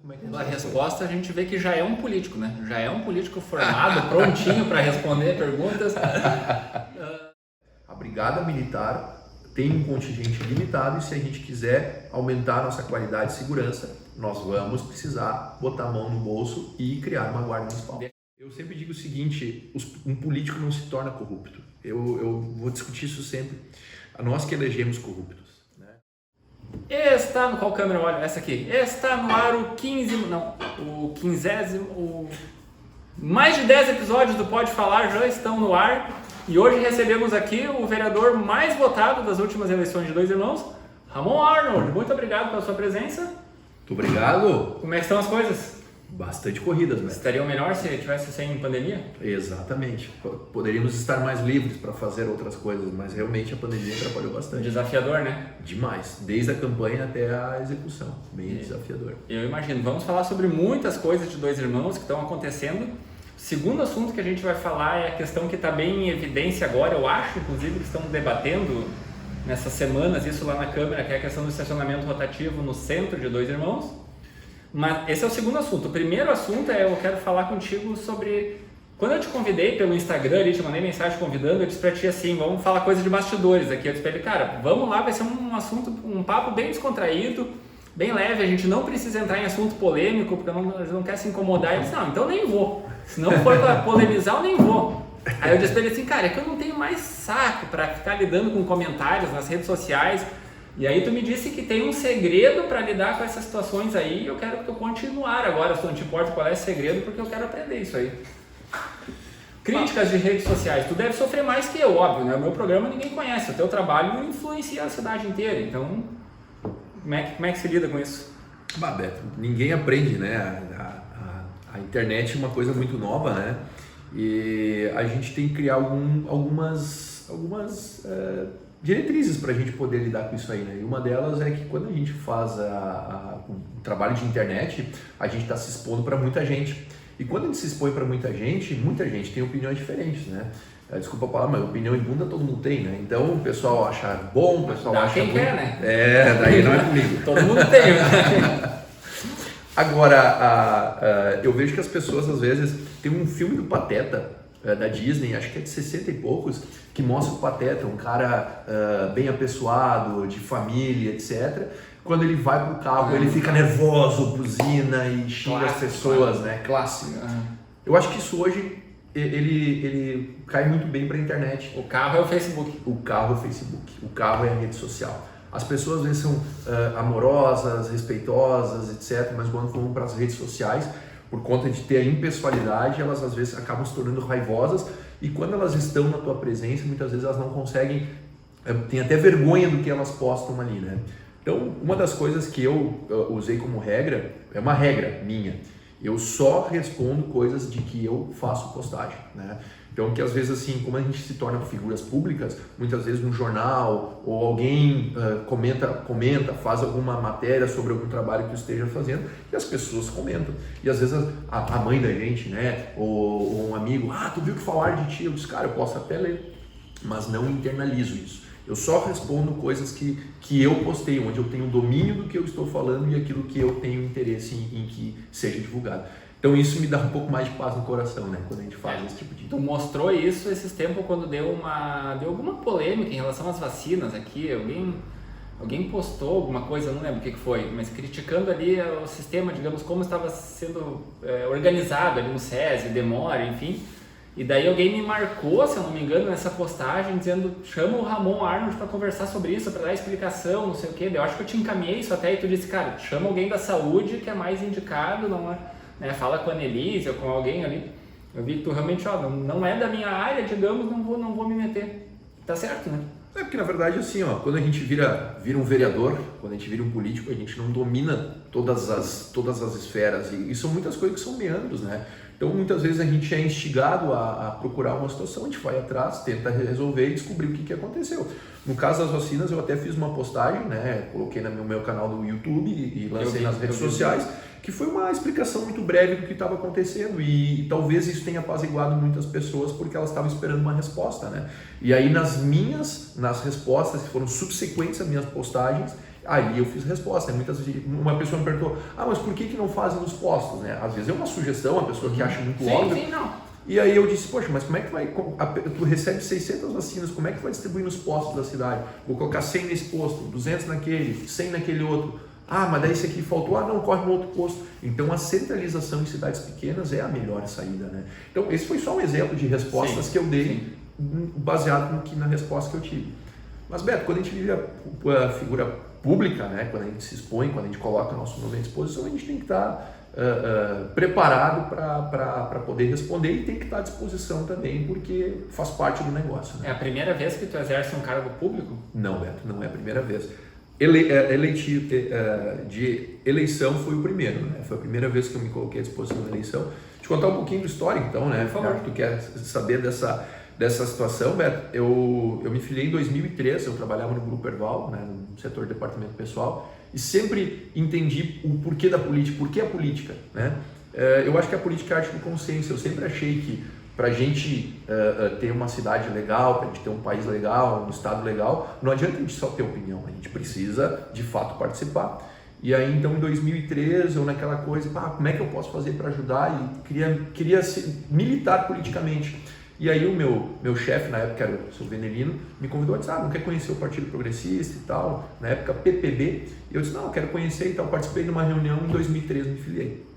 Pela resposta, a gente vê que já é um político, né? Já é um político formado, prontinho para responder perguntas. A Brigada Militar tem um contingente limitado e se a gente quiser aumentar a nossa qualidade de segurança, nós vamos precisar botar a mão no bolso e criar uma guarda municipal. Eu sempre digo o seguinte, um político não se torna corrupto. Eu vou discutir isso sempre. Nós que elegemos corruptos. Está no qual câmera eu olho? Essa aqui. Está no ar o 15º, mais de 10 episódios do Pode Falar já estão no ar. E hoje recebemos aqui o vereador mais votado das últimas eleições de Dois Irmãos, Ramon Arnold. Muito obrigado pela sua presença. Muito obrigado. Como é que estão as coisas? Bastante corridas, né? Estariam melhor se tivesse sem pandemia? Exatamente. Poderíamos estar mais livres para fazer outras coisas, mas realmente a pandemia atrapalhou bastante. Desafiador, né? Demais. Desde a campanha até a execução. Bem desafiador. Eu imagino. Vamos falar sobre muitas coisas de Dois Irmãos que estão acontecendo. O segundo assunto que a gente vai falar é a questão que está bem em evidência agora. Eu acho, inclusive, que estão debatendo nessas semanas isso lá na Câmara, que é a questão do estacionamento rotativo no centro de Dois Irmãos. Mas esse é o segundo assunto. O primeiro assunto eu quero falar contigo sobre... Quando eu te convidei pelo Instagram, ali, te mandei mensagem convidando, eu disse pra ti assim, vamos falar coisa de bastidores aqui. Eu disse pra ele, cara, vamos lá, vai ser um assunto, um papo bem descontraído, bem leve, a gente não precisa entrar em assunto polêmico, porque a gente não quer se incomodar. Ele disse, não, então nem vou. Se não for pra polemizar, eu nem vou. Aí eu disse pra ele assim, cara, é que eu não tenho mais saco pra ficar lidando com comentários nas redes sociais. E aí tu me disse que tem um segredo para lidar com essas situações aí e eu quero que tu conte no ar agora, se não te importa qual é esse segredo, porque eu quero aprender isso aí. Críticas de redes sociais, tu deve sofrer mais que eu, óbvio, né? O meu programa ninguém conhece, o teu trabalho influencia a cidade inteira, então como é que se lida com isso? Beto, ninguém aprende, né? A internet é uma coisa muito nova, né? E a gente tem que criar algumas diretrizes para a gente poder lidar com isso aí, né? E uma delas é que quando a gente faz o trabalho de internet, a gente está se expondo para muita gente. E quando a gente se expõe para muita gente tem opiniões diferentes, né? Desculpa a palavra, mas opinião em bunda todo mundo tem, né? Então o pessoal acha bom, o pessoal acha quem ruim. Quer, né? Daí não é comigo. Todo mundo tem, né? Agora, eu vejo que as pessoas às vezes tem um filme do Pateta, da Disney, acho que é de 60 e poucos, que mostra o Pateta, um cara bem apessoado, de família, etc. Quando ele vai pro carro, ele fica nervoso, buzina e xinga as pessoas, né? Clássico. Eu acho que isso hoje, ele cai muito bem pra internet. O carro é o Facebook. O carro é o Facebook, o carro é a rede social. As pessoas às vezes são amorosas, respeitosas, etc. Mas quando vão para as redes sociais, por conta de ter a impessoalidade, elas às vezes acabam se tornando raivosas e quando elas estão na tua presença, muitas vezes elas não conseguem, tem até vergonha do que elas postam ali, né? Então, uma das coisas que eu usei como regra, é uma regra minha, eu só respondo coisas de que eu faço postagem, né? Então, que às vezes assim, como a gente se torna figuras públicas, muitas vezes um jornal ou alguém comenta, faz alguma matéria sobre algum trabalho que eu esteja fazendo e as pessoas comentam. E às vezes a mãe da gente, né, ou um amigo, tu viu que falar de ti? Eu disse, cara, eu posso até ler, mas não internalizo isso. Eu só respondo coisas que eu postei, onde eu tenho domínio do que eu estou falando e aquilo que eu tenho interesse em que seja divulgado. Então isso me dá um pouco mais de paz no coração, né? Quando a gente faz esse tipo de... Tu mostrou isso esses tempos quando deu alguma polêmica em relação às vacinas aqui, alguém postou alguma coisa, eu não lembro o que foi, mas criticando ali o sistema, digamos, como estava sendo organizado ali no SESI, demora, enfim. E daí alguém me marcou, se eu não me engano, nessa postagem, dizendo, chama o Ramon Arnold para conversar sobre isso, para dar explicação, não sei o quê. Eu acho que eu te encaminhei isso até e tu disse, cara, chama alguém da saúde que é mais indicado, não é... Né, fala com a Annelise ou com alguém ali. Eu vi que tu realmente, não é da minha área, digamos, não vou me meter. Tá certo, né? É porque na verdade assim, quando a gente vira um vereador, quando a gente vira um político, a gente não domina todas as esferas e são muitas coisas que são meandros, né? Então muitas vezes a gente é instigado a procurar uma situação, a gente vai atrás, tenta resolver e descobrir o que aconteceu. No caso das vacinas, eu até fiz uma postagem, né? Coloquei no meu canal do YouTube e lancei nas redes sociais, que foi uma explicação muito breve do que estava acontecendo e talvez isso tenha apaziguado muitas pessoas porque elas estavam esperando uma resposta, né? E aí nas respostas que foram subsequentes às minhas postagens, Aí eu fiz resposta. Muitas vezes uma pessoa me perguntou, mas por que não fazem nos postos? Né? Às vezes é uma sugestão, a pessoa que acha muito óbvio. Sim, não. E aí eu disse, poxa, mas como é que vai, tu recebe 600 vacinas, como é que vai distribuir nos postos da cidade? Vou colocar 100 nesse posto, 200 naquele, 100 naquele outro. Mas daí esse aqui faltou, não, corre no outro posto. Então a centralização em cidades pequenas é a melhor saída, né? Então esse foi só um exemplo de respostas que eu dei, baseado na resposta que eu tive. Mas Beto, quando a gente vive a figura pública, né, quando a gente se expõe, quando a gente coloca o nosso nome à disposição, a gente tem que estar preparado para poder responder e tem que estar à disposição também, porque faz parte do negócio. Né? É a primeira vez que tu exerce um cargo público? Não, Beto, não é a primeira vez. De eleição foi o primeiro, né? Foi a primeira vez que eu me coloquei à disposição da eleição. Deixa eu contar um pouquinho do histórico, então, né? Por favor. Tu quer saber dessa situação, Beto? Eu me filiei em 2003, eu trabalhava no Grupo Erval, né? No setor de departamento pessoal, e sempre entendi o porquê da política, por que a política, né? Eu acho que a política é arte do consenso. Eu sempre achei que para a gente ter uma cidade legal, para a gente ter um país legal, um estado legal, não adianta a gente só ter opinião, a gente precisa de fato participar. E aí então em 2013 eu naquela coisa, como é que eu posso fazer para ajudar? E queria militar politicamente. E aí o meu chefe na época, era o seu Venelino, me convidou a dizer, não quer conhecer o Partido Progressista e tal, na época PPB, e eu disse, não, eu quero conhecer e tal, participei de uma reunião em 2013, me filiei.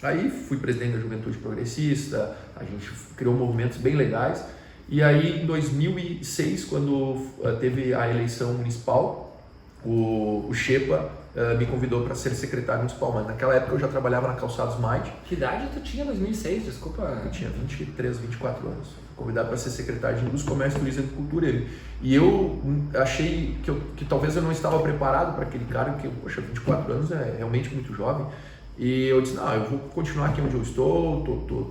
Aí fui presidente da Juventude Progressista, a gente criou movimentos bem legais. E aí em 2006, quando teve a eleição municipal, o Xepa me convidou para ser secretário municipal, mas naquela época eu já trabalhava na Calçados Might. Que idade tu tinha em 2006? Desculpa. Eu tinha 23, 24 anos. Fui convidado para ser secretário de Indústria, Comércio, Turismo e Agricultura. E eu achei que talvez eu não estava preparado para aquele cargo, porque, poxa, 24 anos é realmente muito jovem. E eu disse, eu vou continuar aqui onde eu estou,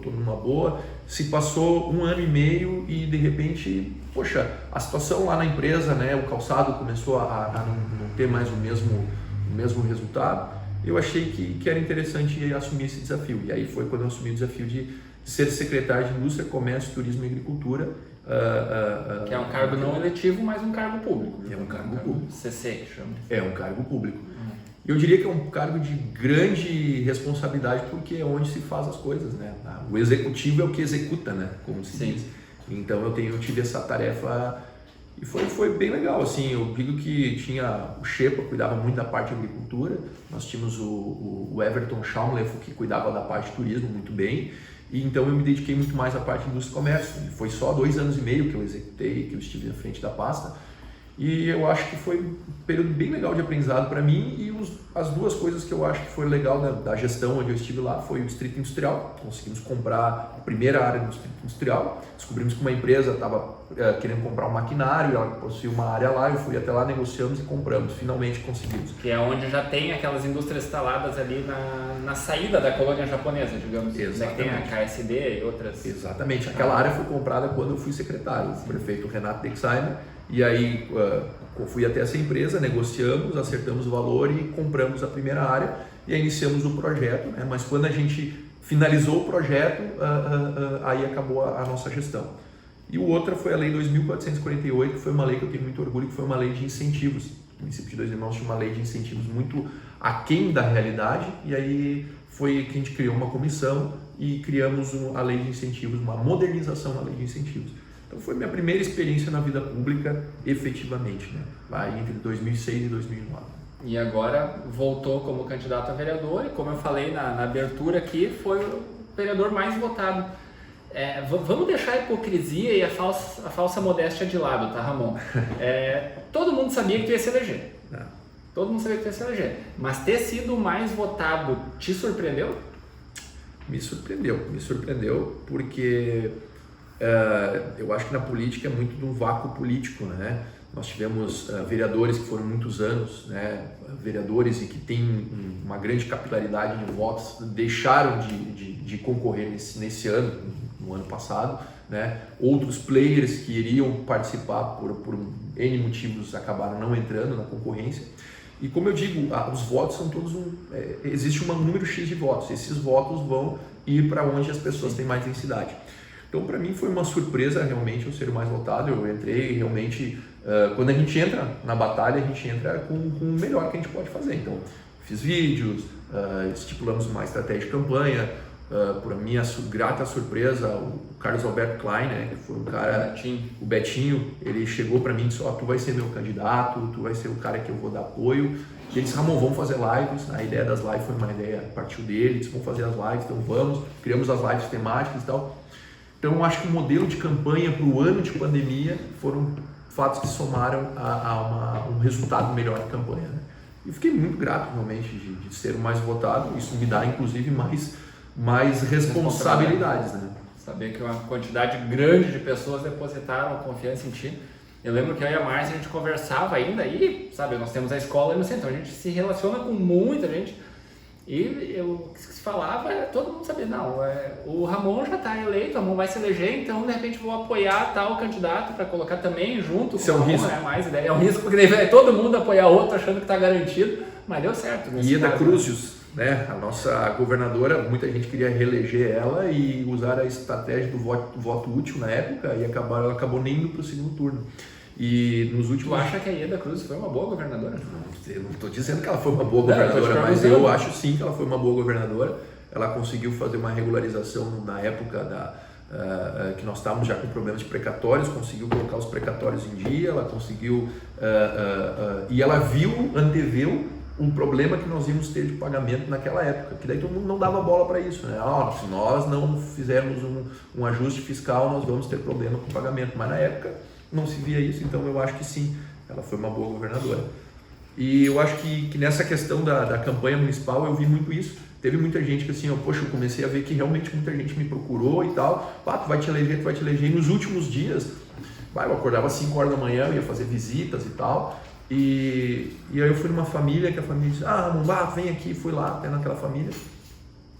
tô numa boa. Se passou 1 ano e meio e de repente, poxa, a situação lá na empresa, né, o calçado começou a não ter mais o mesmo resultado. Eu achei que era interessante assumir esse desafio. E aí foi quando eu assumi o desafio de ser secretário de Indústria, Comércio, Turismo e Agricultura. Que é um cargo não eletivo, mas um cargo público. É um cargo público. CC, que chama. É um cargo público. Eu diria que é um cargo de grande responsabilidade porque é onde se faz as coisas, né? O executivo é o que executa, né? Como se diz. Então eu tive essa tarefa e foi bem legal, assim. Eu digo que tinha o Xepa, cuidava muito da parte de agricultura, nós tínhamos o Everton Schaumlef, que cuidava da parte de turismo muito bem, e então eu me dediquei muito mais à parte de indústria e comércio. E foi só 2 anos e meio que eu executei, que eu estive à frente da pasta. E eu acho que foi um período bem legal de aprendizado para mim e as duas coisas que eu acho que foi legal da gestão onde eu estive lá foi o Distrito Industrial. Conseguimos comprar a primeira área do Distrito Industrial, descobrimos que uma empresa estava querendo comprar um maquinário, ela possuía uma área lá, eu fui até lá, negociamos e compramos, finalmente conseguimos. Que é onde já tem aquelas indústrias instaladas ali na saída da colônia japonesa, digamos. Exatamente. Tem a KSD e outras. Exatamente, aquela área foi comprada quando eu fui secretário, o prefeito Renato Dexheimer. E aí eu fui até essa empresa, negociamos, acertamos o valor e compramos a primeira área e aí iniciamos o projeto, né? Mas quando a gente finalizou o projeto, aí acabou a nossa gestão. E o outra foi a Lei 2.448, que foi uma lei que eu tenho muito orgulho, que foi uma lei de incentivos. O município de Dois Irmãos tinha uma lei de incentivos muito aquém da realidade e aí foi que a gente criou uma comissão e criamos a lei de incentivos, uma modernização da lei de incentivos. Então foi minha primeira experiência na vida pública efetivamente, né? Lá entre 2006 e 2009. E agora voltou como candidato a vereador e como eu falei na abertura aqui, foi o vereador mais votado. Vamos deixar a hipocrisia e a falsa modéstia de lado, tá, Ramon? Todo mundo sabia que tu ia se eleger. Não. Todo mundo sabia que tu ia se eleger. Mas ter sido o mais votado te surpreendeu? Me surpreendeu porque eu acho que na política é muito de um vácuo político, né? Nós tivemos vereadores que foram muitos anos, né? Vereadores e que têm uma grande capilaridade de votos, deixaram de concorrer nesse ano, no ano passado, né? Outros players que iriam participar por N motivos acabaram não entrando na concorrência. E como eu digo, os votos são todos existe um número X de votos, esses votos vão ir para onde as pessoas têm mais densidade. Então, para mim foi uma surpresa realmente eu ser o mais votado. Eu entrei realmente quando a gente entra na batalha, a gente entra com o melhor que a gente pode fazer. Então, fiz vídeos, estipulamos uma estratégia de campanha. Por minha grata surpresa, o Carlos Alberto Klein, né, que foi um cara, o Betinho, ele chegou para mim e disse: tu vai ser meu candidato, tu vai ser o cara que eu vou dar apoio. E ele disse: Ramon, vamos fazer lives. A ideia das lives foi uma ideia, partiu dele, disse: vamos fazer as lives, então vamos, criamos as lives temáticas e tal. Então eu acho que o modelo de campanha para o ano de pandemia foram fatos que somaram a um resultado melhor de campanha, né? E fiquei muito grato realmente de ser o mais votado. Isso me dá inclusive mais responsabilidades, né? Saber que uma quantidade grande de pessoas depositaram confiança em ti. Eu lembro que eu e a Márcia, a gente conversava ainda e, sabe, nós temos a escola aí no centro, então a gente se relaciona com muita gente e o que se falava, todo mundo sabia, não, o Ramon já está eleito, o Ramon vai se eleger, então de repente vou apoiar tal candidato para colocar também junto com o Ramon, risco. Né? Mais ideia. É um risco porque daí todo mundo apoiar outro achando que está garantido, mas deu certo. Ieda Cruzius, né? A nossa governadora, muita gente queria reeleger ela e usar a estratégia do voto útil na época e ela acabou nem indo para o segundo turno. E nos últimos... Tu acha que a Ieda Cruz foi uma boa governadora? Eu não estou dizendo que ela foi uma boa governadora, mas eu acho sim que ela foi uma boa governadora. Ela conseguiu fazer uma regularização na época que nós estávamos já com problemas de precatórios, conseguiu colocar os precatórios em dia, ela conseguiu... e ela anteveu um problema que nós íamos ter de pagamento naquela época, que daí todo mundo não dava bola para isso, né? Se nós não fizermos um ajuste fiscal, nós vamos ter problema com o pagamento, mas na época não se via isso, então eu acho que sim, ela foi uma boa governadora. E eu acho que nessa questão da campanha municipal eu vi muito isso. Teve muita gente que assim, eu comecei a ver que realmente muita gente me procurou e tal, tu vai te eleger, e nos últimos dias, eu acordava às 5 horas da manhã, eu ia fazer visitas e tal, e aí eu fui numa família, que a família disse: Ramon, vem aqui, fui lá até naquela família,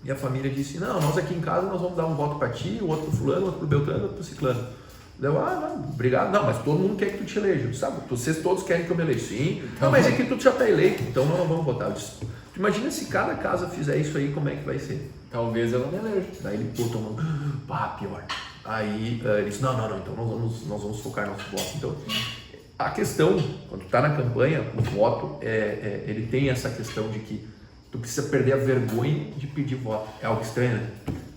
e a família disse: não, nós aqui em casa nós vamos dar um voto para ti, o outro pro fulano, o outro pro Beltrano, o outro pro Ciclano. Eu, não, obrigado, não, mas todo mundo quer que tu te eleja, sabe? Vocês todos querem que eu me eleja. Sim, não, mas é que tu já está eleito, então não vamos votar. Eu disse: imagina se cada casa fizer isso aí, como é que vai ser? Talvez eu não me elejo. Daí ele tomando, pior. Aí ele disse: não, então nós vamos focar no nosso voto. Então, a questão, quando tu está na campanha, o voto, ele tem essa questão de que tu precisa perder a vergonha de pedir voto. É algo estranho, né?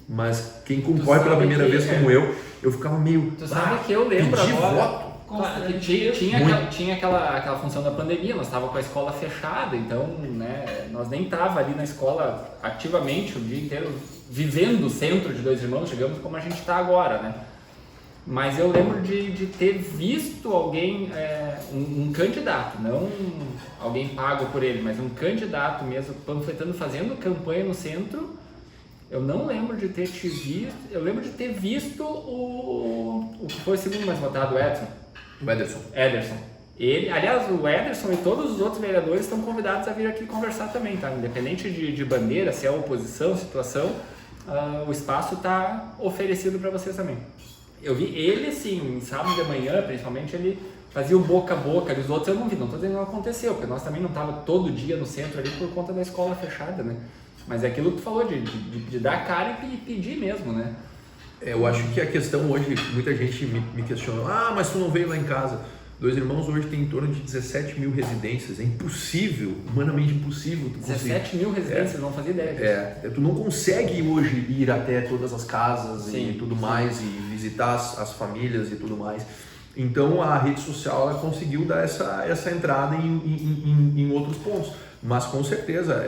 Mas quem concorre pela primeira vez como eu ficava meio... Tu sabe que eu lembro pedir agora... voto? Claro, tinha aquela função da pandemia, nós estávamos com a escola fechada, então, né, nós nem estávamos ali na escola ativamente o dia inteiro, vivendo o centro de Dois Irmãos, digamos, como a gente está agora, né? Mas eu lembro de ter visto alguém, um candidato, não alguém pago por ele, mas um candidato mesmo, panfletando, fazendo campanha no centro. Eu não lembro de ter te visto, eu lembro de ter visto o que foi o segundo mais votado, o Ederson. Aliás, o Ederson e todos os outros vereadores estão convidados a vir aqui conversar também, tá? Independente de bandeira, se é oposição, situação, o espaço está oferecido para vocês também. Eu vi ele, sim, em sábado de manhã, principalmente, ele fazia o boca a boca, os outros eu não vi, não estou dizendo que não aconteceu, porque nós também não estávamos todo dia no centro ali por conta da escola fechada, né? Mas é aquilo que tu falou, de dar a cara e pedir mesmo, né? Eu acho que a questão hoje, muita gente me questiona: mas tu não veio lá em casa. Dois Irmãos hoje tem em torno de 17 mil residências, é impossível, humanamente impossível. 17 mil residências, não fazia ideia disso. Tu não consegue hoje ir até todas as casas. Sim, e tudo mais, e visitar as famílias e tudo mais. Então a rede social ela conseguiu dar essa entrada em outros pontos. Mas com certeza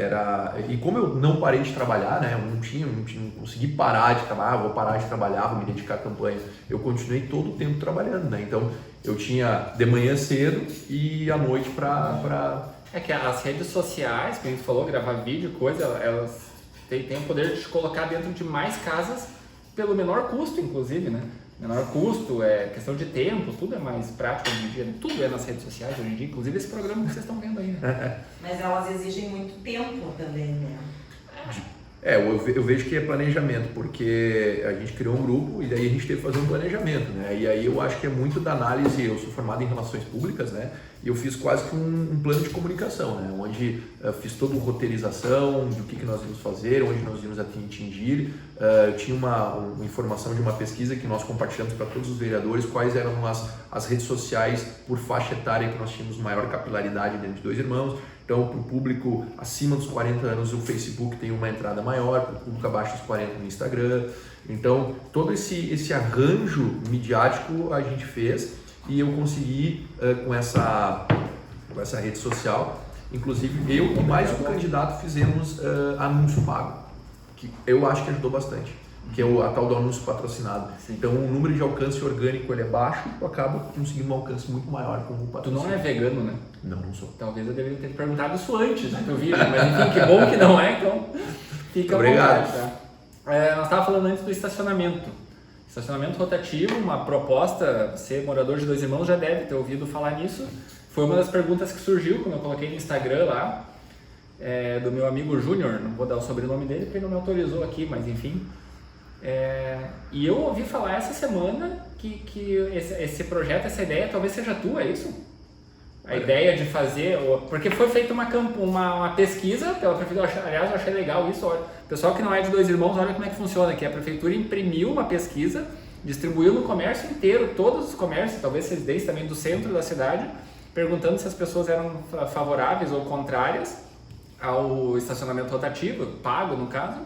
e como eu não parei de trabalhar, né, eu não consegui parar de trabalhar, vou parar de trabalhar, vou me dedicar à campanha, eu continuei todo o tempo trabalhando, né, então eu tinha de manhã cedo e à noite para... É que as redes sociais, como a gente falou, gravar vídeo, coisa, elas têm o poder de te colocar dentro de mais casas pelo menor custo, inclusive, né? Menor custo, questão de tempo, tudo é mais prático hoje em dia, tudo é nas redes sociais hoje em dia, inclusive esse programa que vocês estão vendo aí, né? Mas elas exigem muito tempo também, né? Eu vejo que é planejamento, porque a gente criou um grupo e daí a gente teve que fazer um planejamento, né? E aí eu acho que é muito da análise, eu sou formado em relações públicas, né? E eu fiz quase que um plano de comunicação, né? Onde fiz toda a roteirização do que nós íamos fazer, onde nós íamos atingir. Eu tinha uma informação de uma pesquisa que nós compartilhamos para todos os vereadores, quais eram as redes sociais por faixa etária que nós tínhamos maior capilaridade dentro de Dois Irmãos. Então, para o público acima dos 40 anos, o Facebook tem uma entrada maior, para o público abaixo dos 40 no Instagram. Então, todo esse arranjo midiático a gente fez e eu consegui, com essa rede social, inclusive eu e mais um candidato fizemos anúncio pago, que eu acho que ajudou bastante, que é a tal do anúncio patrocinado. Sim. Então, o número de alcance orgânico ele é baixo, tu acaba conseguindo um alcance muito maior com o patrocínio. Tu não é vegano, né? Não sou. Talvez eu deveria ter te perguntado isso antes do vídeo, mas enfim, que bom que não é, então fica à vontade. Tá? Nós estávamos falando antes do estacionamento. Estacionamento rotativo, uma proposta, você morador de Dois Irmãos já deve ter ouvido falar nisso. Foi uma das perguntas que surgiu quando eu coloquei no Instagram lá, do meu amigo Júnior, não vou dar o sobrenome dele porque ele não me autorizou aqui, mas enfim. E eu ouvi falar essa semana que esse projeto, essa ideia talvez seja tua, é isso? A ideia de fazer, porque foi feita uma pesquisa pela prefeitura, aliás eu achei legal isso, olha, o pessoal que não é de Dois Irmãos, olha como é que funciona, que a prefeitura imprimiu uma pesquisa, distribuiu no comércio inteiro, todos os comércios, talvez residências também do centro da cidade, perguntando se as pessoas eram favoráveis ou contrárias ao estacionamento rotativo, pago no caso,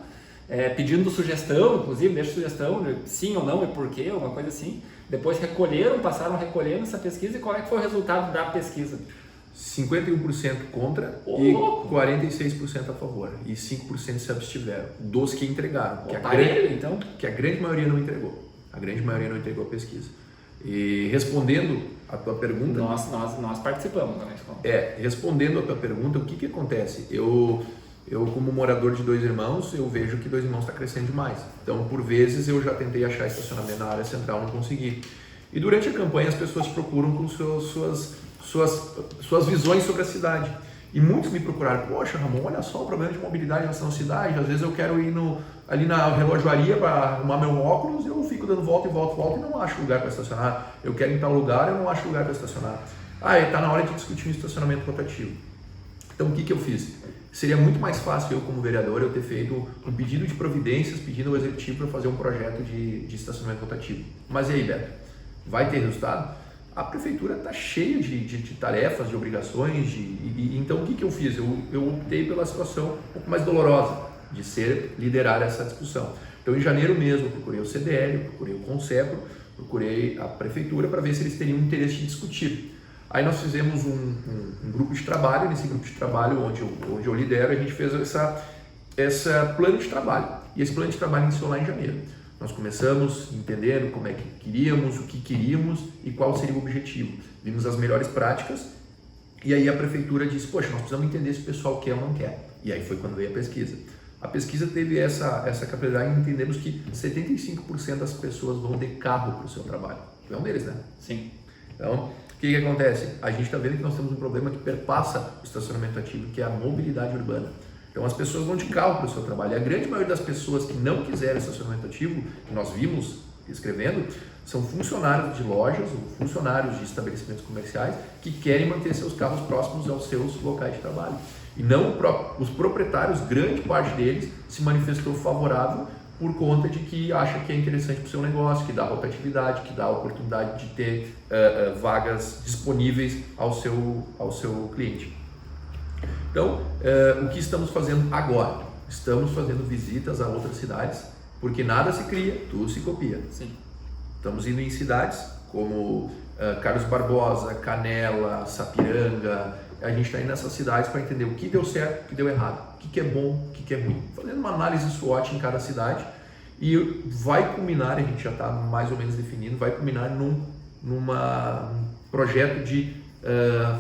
pedindo sugestão, inclusive, deixa sugestão de sim ou não e por quê, alguma coisa assim. Depois passaram recolhendo essa pesquisa e qual é que foi o resultado da pesquisa? 51% contra e 46% a favor. E 5% se abstiveram, dos que entregaram. Que a grande maioria não entregou. A grande maioria não entregou a pesquisa. E respondendo a tua pergunta... Nós participamos, né? Respondendo a tua pergunta, o que acontece? Eu, como morador de Dois Irmãos, eu vejo que Dois Irmãos está crescendo demais. Então, por vezes, eu já tentei achar estacionamento na área central, não consegui. E durante a campanha, as pessoas procuram com suas visões sobre a cidade. E muitos me procuraram, poxa, Ramon, olha só o problema de mobilidade nessa cidade, às vezes eu quero ir ali na relojoaria para arrumar meu óculos, eu fico dando volta e volta e não acho lugar para estacionar. Eu quero ir em tal lugar, eu não acho lugar para estacionar. Está na hora de discutir um estacionamento rotativo. Então, o que eu fiz? Seria muito mais fácil eu, como vereador, eu ter feito um pedido de providências, pedindo ao executivo para fazer um projeto de estacionamento rotativo. Mas e aí, Beto? Vai ter resultado? A prefeitura está cheia de tarefas, de obrigações, então o que eu fiz? Eu optei pela situação um pouco mais dolorosa, de liderar essa discussão. Então, em janeiro mesmo, eu procurei o CDL, procurei o Concepro, procurei a prefeitura para ver se eles teriam interesse de discutir. Aí nós fizemos um grupo de trabalho, nesse grupo de trabalho onde eu lidero, a gente fez essa plano de trabalho. E esse plano de trabalho iniciou lá em janeiro. Nós começamos entendendo como é que queríamos, o que queríamos e qual seria o objetivo. Vimos as melhores práticas e aí a prefeitura disse, poxa, nós precisamos entender se o pessoal quer ou não quer. E aí foi quando veio a pesquisa. A pesquisa teve essa capacidade de entendermos que 75% das pessoas vão de carro para o seu trabalho. Tu é um deles, né? Sim. Então, o que acontece? A gente está vendo que nós temos um problema que perpassa o estacionamento ativo, que é a mobilidade urbana. Então as pessoas vão de carro para o seu trabalho. E a grande maioria das pessoas que não quiserem estacionamento ativo, que nós vimos escrevendo, são funcionários de lojas ou funcionários de estabelecimentos comerciais que querem manter seus carros próximos aos seus locais de trabalho. E não os proprietários, grande parte deles, se manifestou favorável por conta de que acha que é interessante para o seu negócio, que dá rotatividade, que dá a oportunidade de ter vagas disponíveis ao seu cliente. Então, o que estamos fazendo agora? Estamos fazendo visitas a outras cidades, porque nada se cria, tudo se copia. Sim. Estamos indo em cidades como Carlos Barbosa, Canela, Sapiranga. A gente está indo nessas cidades para entender o que deu certo, o que deu errado, o que é bom, o que é ruim. Fazendo uma análise SWOT em cada cidade e vai culminar, a gente já está mais ou menos definindo, vai culminar num projeto de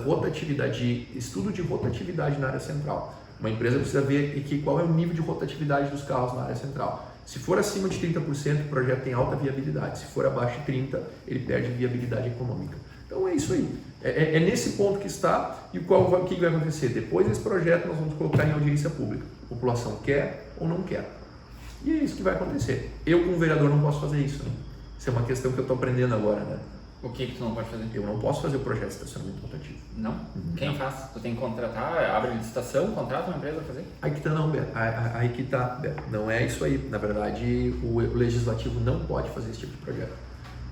rotatividade, estudo de rotatividade na área central. Uma empresa precisa ver qual é o nível de rotatividade dos carros na área central. Se for acima de 30%, o projeto tem alta viabilidade. Se for abaixo de 30%, ele perde viabilidade econômica. Então é isso aí. É nesse ponto que está e o que vai acontecer? Depois desse projeto nós vamos colocar em audiência pública. A população quer, ou não quer. E é isso que vai acontecer. Eu, como vereador, não posso fazer isso. Né? Isso é uma questão que eu estou aprendendo agora. Né? O que tu não pode fazer? Eu não posso fazer o projeto de estacionamento rotativo. Não? Quem faz? Tu tem que contratar, abre licitação, contrata uma empresa para fazer? Aí que tá, não, Beto. Aí que tá, Beto. Não é isso aí. Na verdade, o legislativo não pode fazer esse tipo de projeto.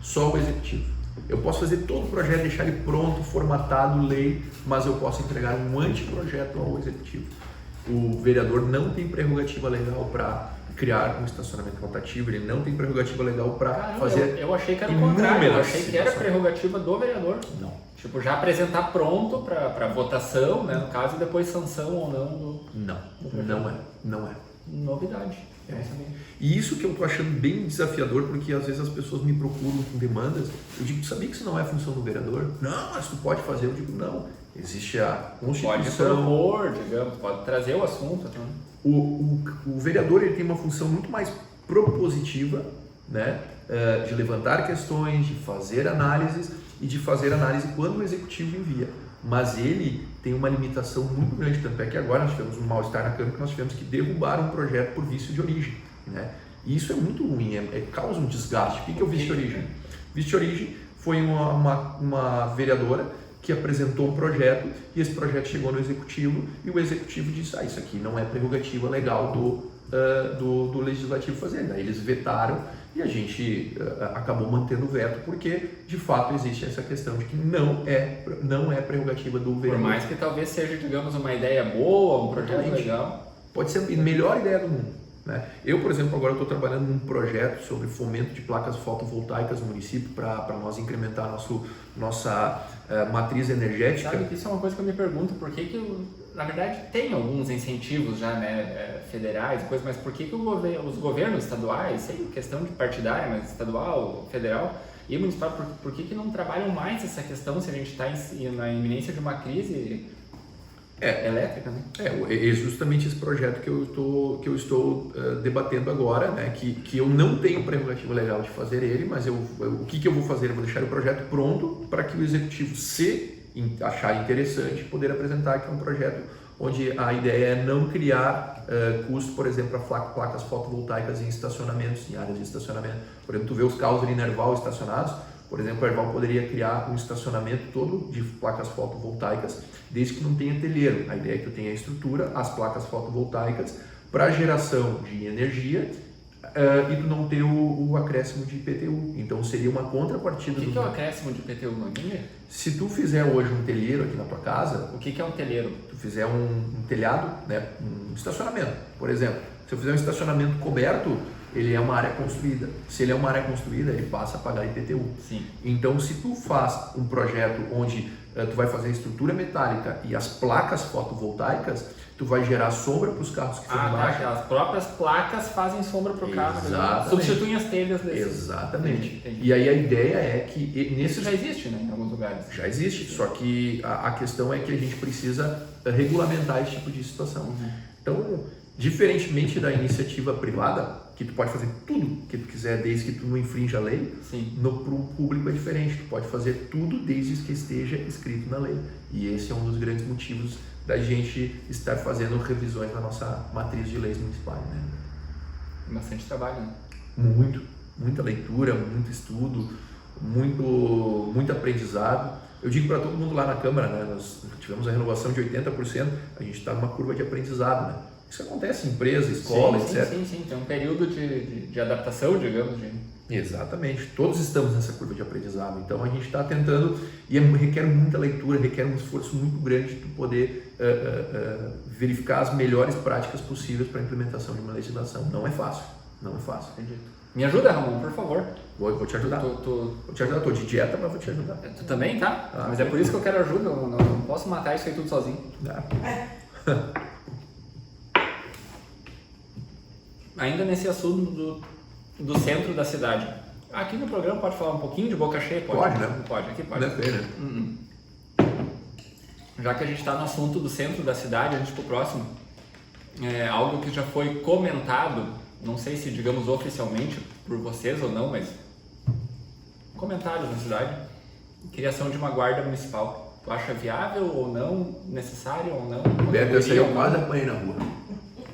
Só o executivo. Eu posso fazer todo o projeto, deixar ele pronto, formatado, lei, mas eu posso entregar um anteprojeto ao executivo. O vereador não tem prerrogativa legal para criar um estacionamento rotativo, ele não tem prerrogativa legal para fazer. Eu achei que era o contrário, eu achei que era prerrogativa do vereador. Não. Tipo, já apresentar pronto para votação, né, no caso, e depois sanção ou não do Não é. Novidade. E isso que eu tô achando bem desafiador, porque às vezes as pessoas me procuram com demandas. Eu digo, tu sabia que isso não é função do vereador? Não, mas tu pode fazer. Eu digo, não. Existe a Constituição. Pode propor, digamos, pode trazer o assunto. Então. O vereador ele tem uma função muito mais propositiva, né? De levantar questões, de fazer análises e de fazer análise quando o executivo envia. Mas ele tem uma limitação muito grande, tanto é que agora nós tivemos um mal-estar na Câmara que nós tivemos que derrubar um projeto por vício de origem. Né? E isso é muito ruim, causa um desgaste. O que é o vício de origem? Vício de origem foi uma vereadora que apresentou um projeto e esse projeto chegou no executivo e o executivo disse, isso aqui não é prerrogativa legal do legislativo fazer. Daí eles vetaram e a gente acabou mantendo o veto porque de fato existe essa questão de que não é prerrogativa do vereador. Por mais que talvez seja, digamos, uma ideia boa, um projeto legal. Pode ser a melhor ideia do mundo. Né? Eu, por exemplo, agora estou trabalhando num projeto sobre fomento de placas fotovoltaicas no município para nós incrementar nossa matriz energética. Sabe que isso é uma coisa que eu me pergunto, por que na verdade tem alguns incentivos já, né, federais, mas por que os governos estaduais, sem questão de partidária, mas estadual, federal e municipal, por que não trabalham mais essa questão se a gente está na iminência de uma crise elétrica, né? É justamente esse projeto que eu estou debatendo agora, né? Que eu não tenho prerrogativa legal de fazer ele, mas o que eu vou fazer? Eu vou deixar o projeto pronto para que o executivo, se achar interessante, poder apresentar, que é um projeto onde a ideia é não criar custo, por exemplo, para placas fotovoltaicas em estacionamentos, em áreas de estacionamento. Por exemplo, tu vê os carros ali na Erval estacionados. Por exemplo, a Erval poderia criar um estacionamento todo de placas fotovoltaicas, desde que não tenha telheiro. A ideia é que tu tenha a estrutura, as placas fotovoltaicas, para geração de energia e tu não ter o acréscimo de IPTU. Então seria uma contrapartida. O que é o acréscimo de IPTU, Maninha? Se tu fizer hoje um telheiro aqui na tua casa... O que é um telheiro? Tu fizer um telhado, né, um estacionamento, por exemplo. Se eu fizer um estacionamento coberto, ele é uma área construída. Se ele é uma área construída, ele passa a pagar IPTU. Sim. Então, se tu faz um projeto onde tu vai fazer a estrutura metálica e as placas fotovoltaicas, tu vai gerar sombra para os carros que forem embaixo. As próprias placas fazem sombra para o carro. Exatamente. Substituem as telhas desses. Exatamente. Entendi. E aí a ideia é que... Isso já existe, né, em alguns lugares. Já existe, só que a questão é que a gente precisa regulamentar esse tipo de situação. Uhum. Então, diferentemente da iniciativa privada, que tu pode fazer tudo que tu quiser desde que tu não infrinja a lei, pro público é diferente. Tu pode fazer tudo desde que esteja escrito na lei. E esse é um dos grandes motivos da gente estar fazendo revisões na nossa matriz de leis municipais. Né? Bastante trabalho, né? Muita leitura, muito estudo, muito aprendizado. Eu digo para todo mundo lá na Câmara, né? Nós tivemos a renovação de 80%, a gente está numa curva de aprendizado, né? Isso acontece em empresa, escola, etc. Sim, tem um período de adaptação, digamos. Exatamente, todos estamos nessa curva de aprendizado, então a gente está tentando, e requer muita leitura, requer um esforço muito grande de tu poder verificar as melhores práticas possíveis para a implementação de uma legislação. Não é fácil. Entendi. Me ajuda, Ramon, por favor. Vou te ajudar. Vou te ajudar, estou de dieta, mas vou te ajudar. Tu também, tá? Mas é por isso que eu quero ajuda, eu não posso matar isso aí tudo sozinho. Ainda nesse assunto do centro da cidade. Aqui no programa pode falar um pouquinho de boca cheia? Pode, né? Pode, aqui pode. Deve, né? Já que a gente está no assunto do centro da cidade, a gente pro próximo. Algo que já foi comentado, não sei se digamos oficialmente por vocês ou não, mas comentários na cidade, criação de uma guarda municipal. Tu acha viável ou não, necessário ou não? Beto, essa aí eu quase apanhei na rua.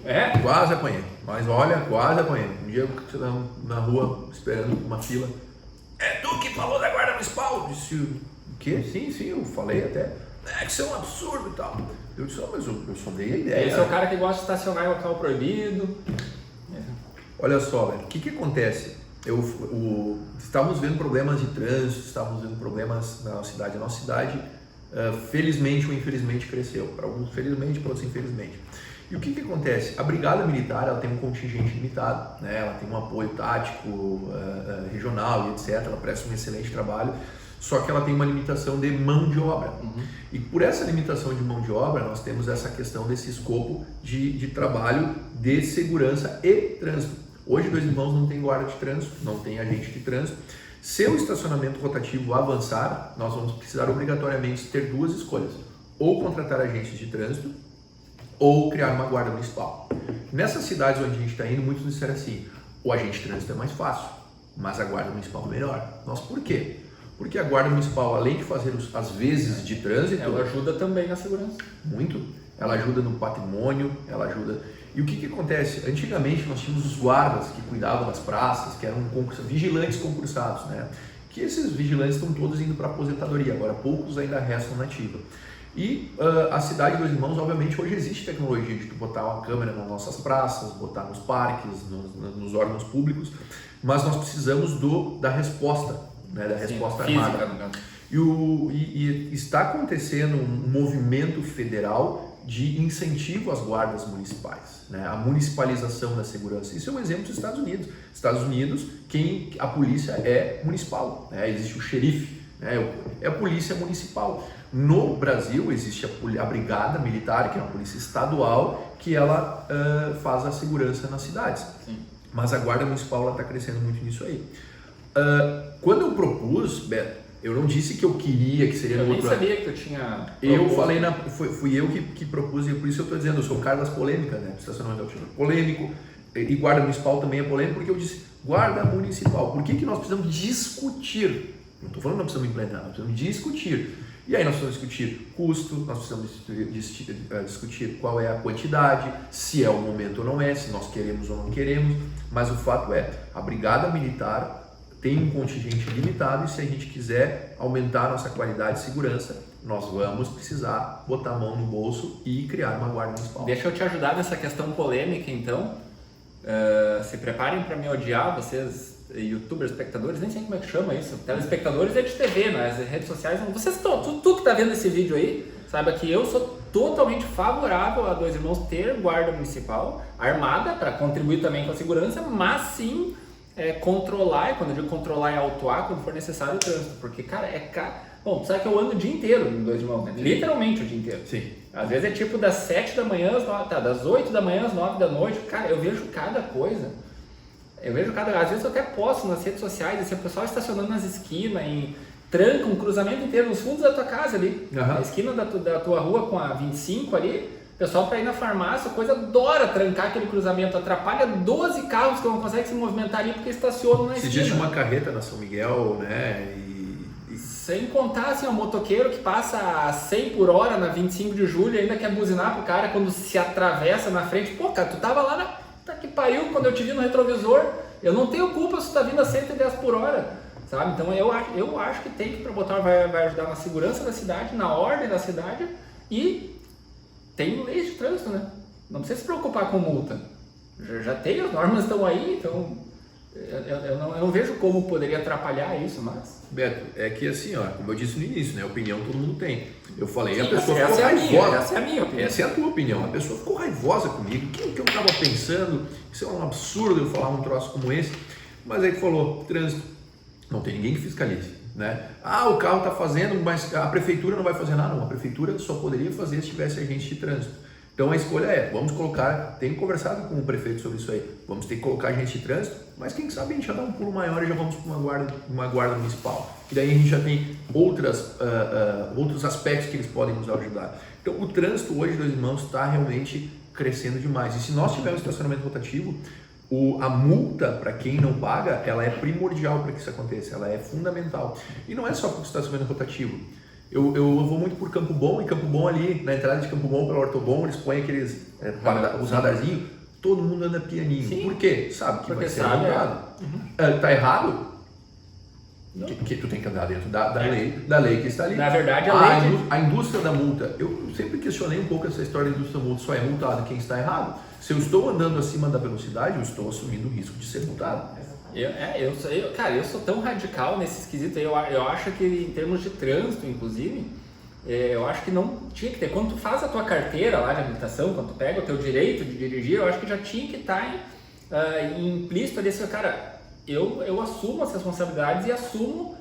É? Quase apanhei. Mas olha, quase apanhei. Um dia eu estava na rua esperando uma fila. É tu que falou da guarda municipal? Eu disse, o quê? Sim, eu falei até. É que isso é um absurdo e tal. Eu disse, mas eu só dei a ideia. Esse é o cara que gosta de estacionar em local proibido. Olha só, velho, o que acontece? Estávamos vendo problemas de trânsito, estávamos vendo problemas na cidade. A nossa cidade, felizmente ou infelizmente, cresceu. Para alguns felizmente, para outros infelizmente. E o que acontece? A Brigada Militar ela tem um contingente limitado, né? Ela tem um apoio tático, regional e etc. Ela presta um excelente trabalho, só que ela tem uma limitação de mão de obra. E por essa limitação de mão de obra, nós temos essa questão desse escopo de trabalho de segurança e trânsito. Hoje, Dois Irmãos não tem guarda de trânsito, não tem agente de trânsito. Se o estacionamento rotativo avançar, nós vamos precisar obrigatoriamente ter duas escolhas: ou contratar agentes de trânsito, ou criar uma guarda municipal. Nessas cidades onde a gente está indo, muitos disseram assim, o agente de trânsito é mais fácil, mas a guarda municipal é melhor. Nós, por quê? Porque a guarda municipal, além de fazer as vezes de trânsito... Ela ajuda também na segurança. Muito. Ela ajuda no patrimônio, ela ajuda... E o que acontece? Antigamente nós tínhamos os guardas que cuidavam das praças, que eram vigilantes concursados, né? Que esses vigilantes estão todos indo para aposentadoria, agora poucos ainda restam na ativa. E a cidade de Dois Irmãos, obviamente, hoje existe tecnologia de tu botar uma câmera nas nossas praças, botar nos parques, nos órgãos públicos, mas nós precisamos da resposta, né, da resposta armada. E está acontecendo um movimento federal de incentivo às guardas municipais, né, a municipalização da segurança. Isso é um exemplo dos Estados Unidos. Estados Unidos, a polícia é municipal, né, existe o xerife, né, é a polícia municipal. No Brasil existe a Brigada Militar, que é uma polícia estadual, que ela faz a segurança nas cidades. Sim. Mas a Guarda Municipal está crescendo muito nisso aí. Quando eu propus, Beto, eu não disse que eu queria que seria... Eu nem sabia que tu tinha... Eu falei, fui eu que propus, e por isso eu estou dizendo, eu sou o cara das polêmicas, né? Estacionamento polêmico, e Guarda Municipal também é polêmico, porque eu disse, Guarda Municipal, por que nós precisamos discutir? Não estou falando que nós precisamos implementar, nós precisamos discutir. E aí nós precisamos discutir custo, nós precisamos discutir qual é a quantidade, se é o momento ou não é, se nós queremos ou não queremos, mas o fato é, a Brigada Militar tem um contingente limitado e se a gente quiser aumentar a nossa qualidade de segurança, nós vamos precisar botar a mão no bolso e criar uma guarda municipal. Deixa eu te ajudar nessa questão polêmica então. Se preparem para me odiar, vocês youtubers, espectadores, nem sei como é que chama isso, telespectadores é de TV, nas redes sociais, vocês estão, tu que está vendo esse vídeo aí, saiba que eu sou totalmente favorável a Dois Irmãos ter guarda municipal armada para contribuir também com a segurança, mas sim controlar, e quando eu digo controlar é autuar quando for necessário o trânsito, porque cara, bom, sabe que eu ando o dia inteiro em Dois Irmãos, né? Literalmente o dia inteiro. Sim. Às vezes é tipo das 7 da manhã, das 8 da manhã às 9 da noite, cara, eu vejo cada coisa. Às vezes eu até posto nas redes sociais, assim, o pessoal estacionando nas esquinas, tranca um cruzamento inteiro nos fundos da tua casa ali, na esquina da tua rua com a 25 ali, o pessoal para ir na farmácia, coisa adora trancar aquele cruzamento, atrapalha 12 carros que não conseguem se movimentar ali porque estacionam na esquina. Se diz de uma carreta na São Miguel, né, sem contar assim, o motoqueiro que passa a 100 por hora na 25 de julho ainda quer buzinar pro cara quando se atravessa na frente, pô cara, tu tava lá Tá que pariu, quando eu te vi no retrovisor, eu não tenho culpa se tu tá vindo a 110 por hora, sabe? Então eu acho que tem que botar, vai ajudar na segurança da cidade, na ordem da cidade e tem leis de trânsito, né? Não precisa se preocupar com multa. Já tem, as normas estão aí, então eu não vejo como poderia atrapalhar isso, mas... Beto, é que assim, ó, como eu disse no início, né, opinião todo mundo tem. Eu falei, sim, a pessoa ficou raivosa. Essa é a minha opinião. Essa é a tua opinião. A pessoa ficou raivosa comigo. O que eu estava pensando? Isso é um absurdo eu falar um troço como esse. Mas aí tu falou, trânsito, não tem ninguém que fiscalize, né? O carro está fazendo, mas a prefeitura não vai fazer nada. Não, a prefeitura só poderia fazer se tivesse agente de trânsito. Então a escolha vamos colocar, tenho conversado com o prefeito sobre isso aí, vamos ter que colocar agente de trânsito, mas quem sabe a gente já dá um pulo maior e já vamos para uma guarda municipal. E daí a gente já tem outros aspectos que eles podem nos ajudar. Então o trânsito hoje, Dois Irmãos, está realmente crescendo demais. E se nós tivermos estacionamento rotativo, a multa para quem não paga, ela é primordial para que isso aconteça, ela é fundamental. E não é só por estacionamento rotativo. Eu vou muito por Campo Bom, e Campo Bom ali, na entrada de Campo Bom, pela Ortobon, eles põem aqueles os radarzinhos. todo mundo anda pianinho. Sim. Por quê? Sabe que Porque vai ser sabe, multado. Tá errado? Que tu tem que andar dentro da lei que está ali. Na verdade, a lei... A indústria da multa, eu sempre questionei um pouco essa história da indústria da multa, só é multado quem está errado. Se eu estou andando acima da velocidade, eu estou assumindo o risco de ser multado. Eu sou tão radical nesse esquisito aí, eu acho que em termos de trânsito, inclusive, eu acho que não tinha que ter. Quando tu faz a tua carteira lá de habilitação, quando tu pega o teu direito de dirigir, eu acho que já tinha que estar implícito ali, assim, cara, eu assumo as responsabilidades e assumo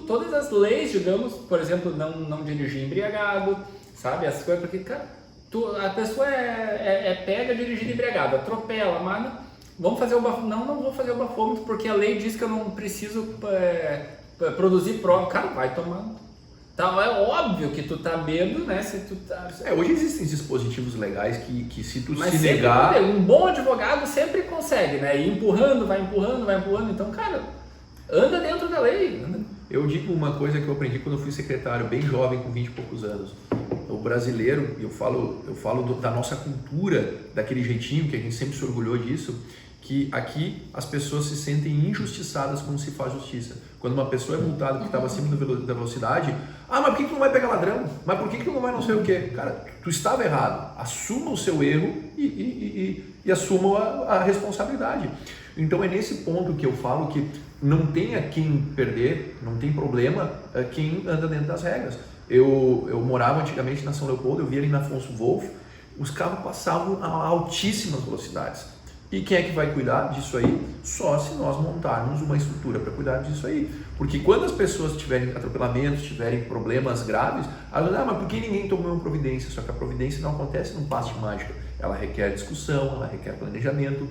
todas as leis, digamos, por exemplo, não dirigir embriagado, sabe, essas coisas, porque, cara, a pessoa pega dirigindo embriagado, atropela, mas vamos fazer o bafômetro. Não vou fazer o bafômetro porque a lei diz que eu não preciso produzir prova. Cara, vai tomando. Então é óbvio que tu tá bêbado, né? Se tu tá... Hoje existem dispositivos legais que se tu Mas se negar... Um bom advogado sempre consegue, né? Ir empurrando, vai empurrando. Então, cara, anda dentro da lei. Eu digo uma coisa que eu aprendi quando eu fui secretário, bem jovem, com 20 e poucos anos. O brasileiro, eu falo da nossa cultura, daquele jeitinho que a gente sempre se orgulhou disso, que aqui as pessoas se sentem injustiçadas quando se faz justiça. Quando uma pessoa é multada que estava acima da velocidade, mas por que tu não vai pegar ladrão? Mas por que tu não vai não sei o quê? Cara, tu estava errado. Assuma o seu erro e assuma a responsabilidade. Então é nesse ponto que eu falo que não tem a quem perder, não tem problema quem anda dentro das regras. Eu morava antigamente na São Leopoldo, eu via ali na Afonso Wolff, os carros passavam a altíssimas velocidades. E quem é que vai cuidar disso aí? Só se nós montarmos uma estrutura para cuidar disso aí. Porque quando as pessoas tiverem atropelamentos, tiverem problemas graves, elas dizem, mas por que ninguém tomou uma providência? Só que a providência não acontece num passe de mágica. Ela requer discussão, ela requer planejamento,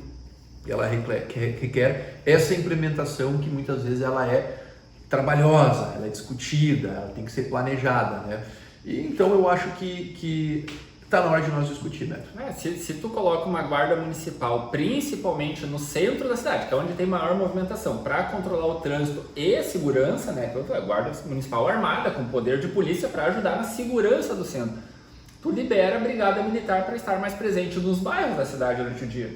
ela requer essa implementação que muitas vezes ela é trabalhosa, ela é discutida, ela tem que ser planejada, né? E então eu acho que está na hora de nós discutir, né? Se tu coloca uma guarda municipal, principalmente no centro da cidade, que é onde tem maior movimentação, para controlar o trânsito e segurança, né? A guarda municipal armada, com poder de polícia para ajudar na segurança do centro. Tu libera a brigada militar para estar mais presente nos bairros da cidade durante o dia,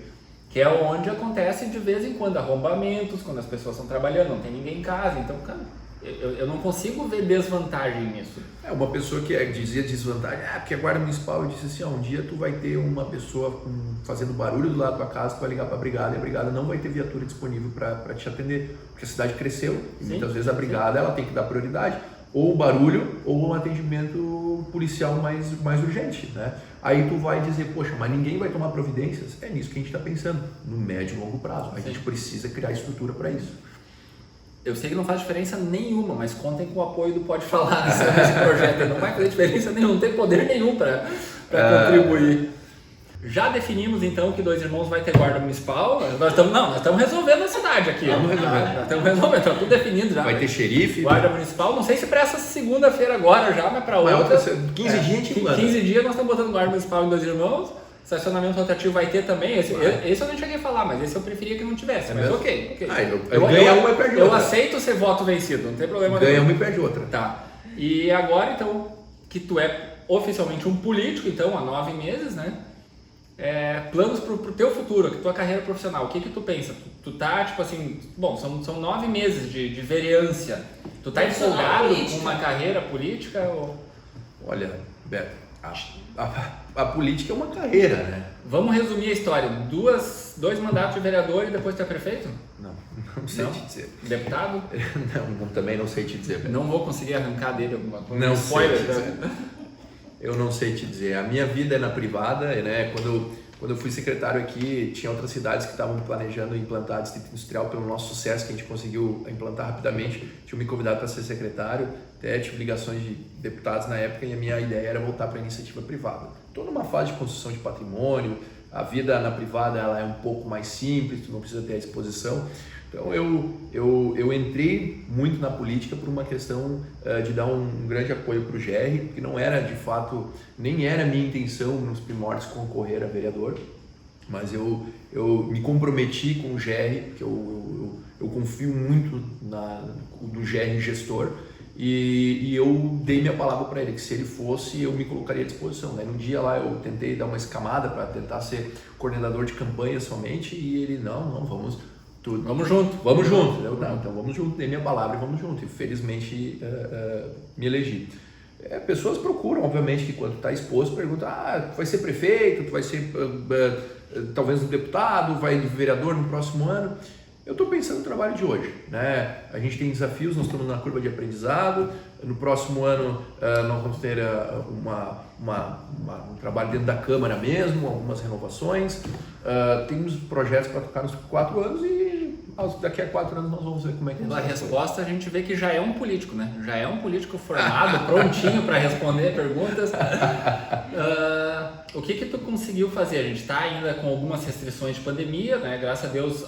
que é onde acontece de vez em quando arrombamentos, quando as pessoas estão trabalhando, não tem ninguém em casa. Então, cara, eu não consigo ver desvantagem nisso. Uma pessoa que dizia desvantagem, porque a guarda municipal, eu disse assim, um dia tu vai ter uma pessoa fazendo barulho do lado da tua casa, tu vai ligar para a brigada e a brigada não vai ter viatura disponível para te atender, porque a cidade cresceu e muitas vezes a brigada ela tem que dar prioridade, ou o barulho ou um atendimento policial mais urgente, né? Aí tu vai dizer, poxa, mas ninguém vai tomar providências? É nisso que a gente está pensando, no médio e longo prazo. A gente precisa criar estrutura para isso. Eu sei que não faz diferença nenhuma, mas contem com o apoio do Pode Falar nesse projeto. Não vai fazer diferença nenhuma, não tem poder nenhum para contribuir. Já definimos então que Dois Irmãos vai ter guarda municipal. Nós estamos resolvendo a cidade aqui. Estamos resolvendo, está tudo definido já. Vai ter xerife. Guarda municipal, não sei se para essa segunda-feira agora já, mas para outra. 15 dias a gente manda. 15 dias nós estamos botando guarda municipal em Dois Irmãos. Estacionamento rotativo vai ter também. Esse eu não cheguei a falar, mas esse eu preferia que não tivesse. Mas ok. Ganha uma e perde outra. Eu aceito ser voto vencido, não tem problema nenhum. Ganha uma e perde outra. Tá. E agora, então, que tu é oficialmente um político, então, há 9 meses, né? Planos pro teu futuro, tua carreira profissional, o que tu pensa? Tu tá, tipo assim, bom, são 9 meses de vereância. Tu tá empolgado com uma carreira política? Ou... Olha, Beto, a política é uma carreira, né? Vamos resumir a história. 2 mandatos de vereador e depois tu é prefeito? Não sei te dizer. Deputado? Não, também não sei te dizer. Beto. Não vou conseguir arrancar dele alguma coisa. Não spoiler, sei te dizer. Eu não sei te dizer. A minha vida é na privada, né? Quando eu fui secretário aqui, tinha outras cidades que estavam planejando implantar distrito industrial pelo nosso sucesso, que a gente conseguiu implantar rapidamente. Tinham me convidado para ser secretário, até tive ligações de deputados na época e a minha ideia era voltar para a iniciativa privada. Estou numa fase de construção de patrimônio, a vida na privada ela é um pouco mais simples, tu não precisa ter a disposição. Então eu entrei muito na política por uma questão de dar um grande apoio para o GR, que não era de fato, nem era minha intenção nos primórdios concorrer a vereador, mas eu me comprometi com o GR, porque eu confio muito no GR gestor, e eu dei minha palavra para ele, que se ele fosse, eu me colocaria à disposição. Daí um dia lá eu tentei dar uma escamada para tentar ser coordenador de campanha somente, e ele, não, vamos junto. Não, então vamos junto, dei minha palavra e vamos junto. E felizmente me elegi. Pessoas procuram, obviamente, que quando está exposto, perguntam, tu vai ser prefeito, tu vai ser talvez um deputado, vai de vereador no próximo ano. Eu estou pensando no trabalho de hoje, né? A gente tem desafios, nós estamos na curva de aprendizado. No próximo ano nós vamos ter um trabalho dentro da Câmara mesmo, algumas renovações. Temos projetos para tocar nos 4 anos e daqui a 4 anos nós vamos ver como é que a resposta a gente vê que já é um político, né? Já é um político formado, prontinho para responder perguntas. O que tu conseguiu fazer? A gente está ainda com algumas restrições de pandemia, né? Graças a Deus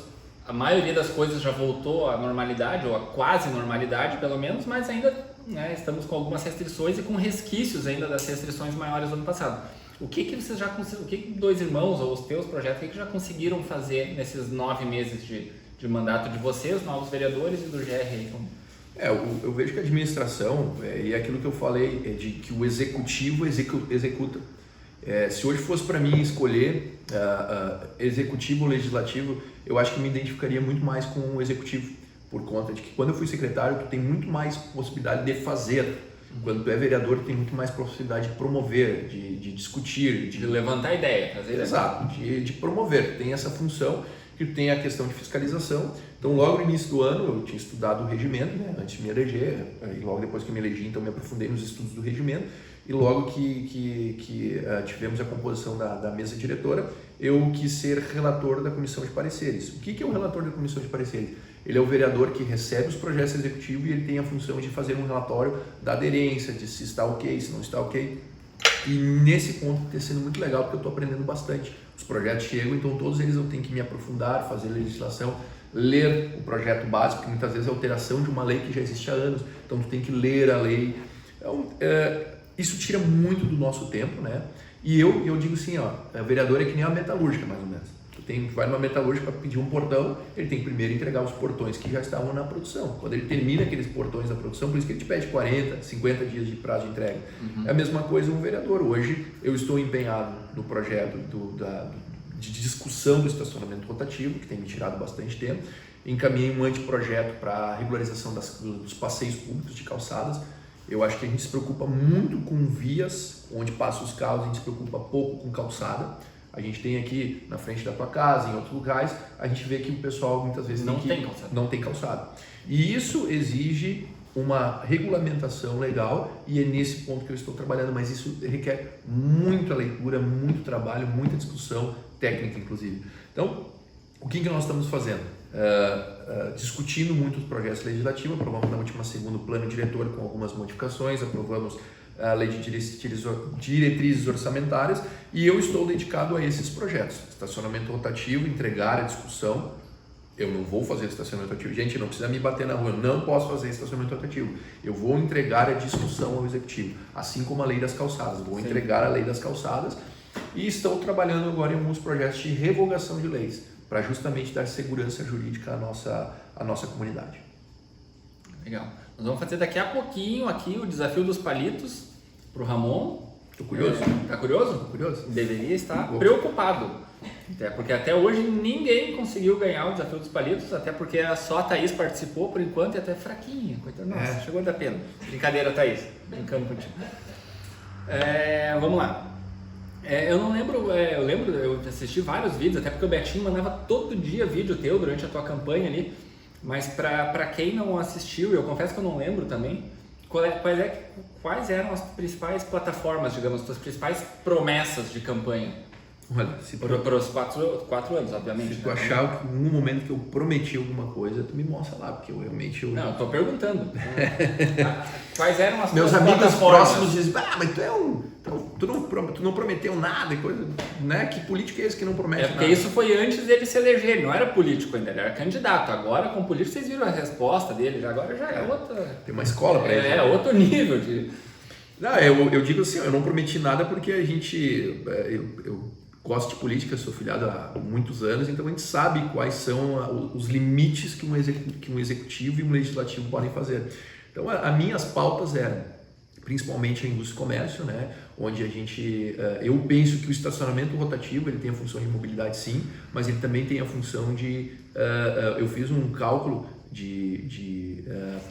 a maioria das coisas já voltou à normalidade, ou à quase normalidade pelo menos, mas ainda, né, estamos com algumas restrições e com resquícios ainda das restrições maiores do ano passado. O que vocês já conseguiram, o que Dois Irmãos ou os teus projetos, o que já conseguiram fazer nesses 9 meses de mandato de vocês, novos vereadores, e do GR? Eu vejo que a administração, e é aquilo que eu falei, de que o executivo executa. Se hoje fosse para mim escolher executivo ou legislativo, eu acho que me identificaria muito mais com o executivo, por conta de que quando eu fui secretário, tu tem muito mais possibilidade de fazer. Quando tu é vereador, tu tem muito mais possibilidade de promover, de discutir, de levantar ideia, fazer ideia. Exato, de promover. Tem essa função, que tem a questão de fiscalização. Então, logo no início do ano, eu tinha estudado o regimento, né, antes de me eleger, e logo depois que me elegi, então me aprofundei nos estudos do regimento, e logo que tivemos a composição da mesa diretora, eu quis ser relator da comissão de pareceres. O que é o relator da comissão de pareceres? Ele é o vereador que recebe os projetos executivos e ele tem a função de fazer um relatório da aderência, de se está ok, se não está ok. E nesse ponto está sendo muito legal, porque eu estou aprendendo bastante. Os projetos chegam, então todos eles eu tenho que me aprofundar, fazer legislação, ler o projeto básico, que muitas vezes é alteração de uma lei que já existe há anos, então tu tem que ler a lei. Então, isso tira muito do nosso tempo, né? E eu digo assim, vereador é que nem uma metalúrgica, mais ou menos. Tu vai numa metalúrgica para pedir um portão, ele tem que primeiro entregar os portões que já estavam na produção. Quando ele termina aqueles portões da produção, por isso que ele te pede 40, 50 dias de prazo de entrega. É a mesma coisa um vereador. Hoje eu estou empenhado no projeto de discussão do estacionamento rotativo, que tem me tirado bastante tempo. Encaminhei um anteprojeto para a regularização dos passeios públicos de calçadas. Eu acho que a gente se preocupa muito com vias onde passam os carros, a gente se preocupa pouco com calçada. A gente tem aqui na frente da tua casa, em outros lugares, a gente vê que o pessoal muitas vezes não tem calçada. E isso exige uma regulamentação legal, e é nesse ponto que eu estou trabalhando, mas isso requer muita leitura, muito trabalho, muita discussão técnica, inclusive. Então, o que nós estamos fazendo? Discutindo muito os projetos legislativos, aprovamos na última segunda o plano diretor com algumas modificações, aprovamos a lei de diretrizes orçamentárias, e eu estou dedicado a esses projetos. Estacionamento rotativo, entregar a discussão. Eu não vou fazer estacionamento rotativo. Gente, não precisa me bater na rua, eu não posso fazer estacionamento rotativo. Eu vou entregar a discussão ao executivo, assim como a lei das calçadas. Vou entregar a lei das calçadas, e estou trabalhando agora em alguns projetos de revogação de leis, para justamente dar segurança jurídica à nossa comunidade. Legal. Nós vamos fazer daqui a pouquinho aqui o desafio dos palitos para o Ramon. Estou curioso. Tá curioso? Tô curioso. Deveria estar preocupado. Porque até hoje ninguém conseguiu ganhar o desafio dos palitos, até porque só a Thaís participou por enquanto e até fraquinha. Coitada, nossa, chegou a dar pena. Brincadeira, Thaís. Brincando contigo. Vamos lá. Eu não lembro, eu assisti vários vídeos, até porque o Betinho mandava todo dia vídeo teu durante a tua campanha ali, mas para quem não assistiu, eu confesso que eu não lembro também, quais eram as principais plataformas, digamos, as tuas principais promessas de campanha? Olha, para os 4 anos, obviamente. Se tu achar que em algum momento que eu prometi alguma coisa, tu me mostra lá, porque eu realmente... Não, eu tô perguntando. Quais eram as meus amigos próximos dizem, mas tu não prometeu nada, coisa, né? Que político é esse que não promete nada? Porque isso foi antes dele se eleger, ele não era político ainda, ele era candidato. Agora, com político, vocês viram a resposta dele, agora já é outra... Tem uma escola para ele. Outro nível de... Não, eu digo assim, eu não prometi nada porque a gente... Eu gosto de política, sou filiado há muitos anos, então a gente sabe quais são os limites que um executivo e um legislativo podem fazer. Então, as minhas pautas eram principalmente a indústria e comércio, né? Onde a gente, eu penso que o estacionamento rotativo ele tem a função de mobilidade sim, mas ele também tem a função de, eu fiz um cálculo de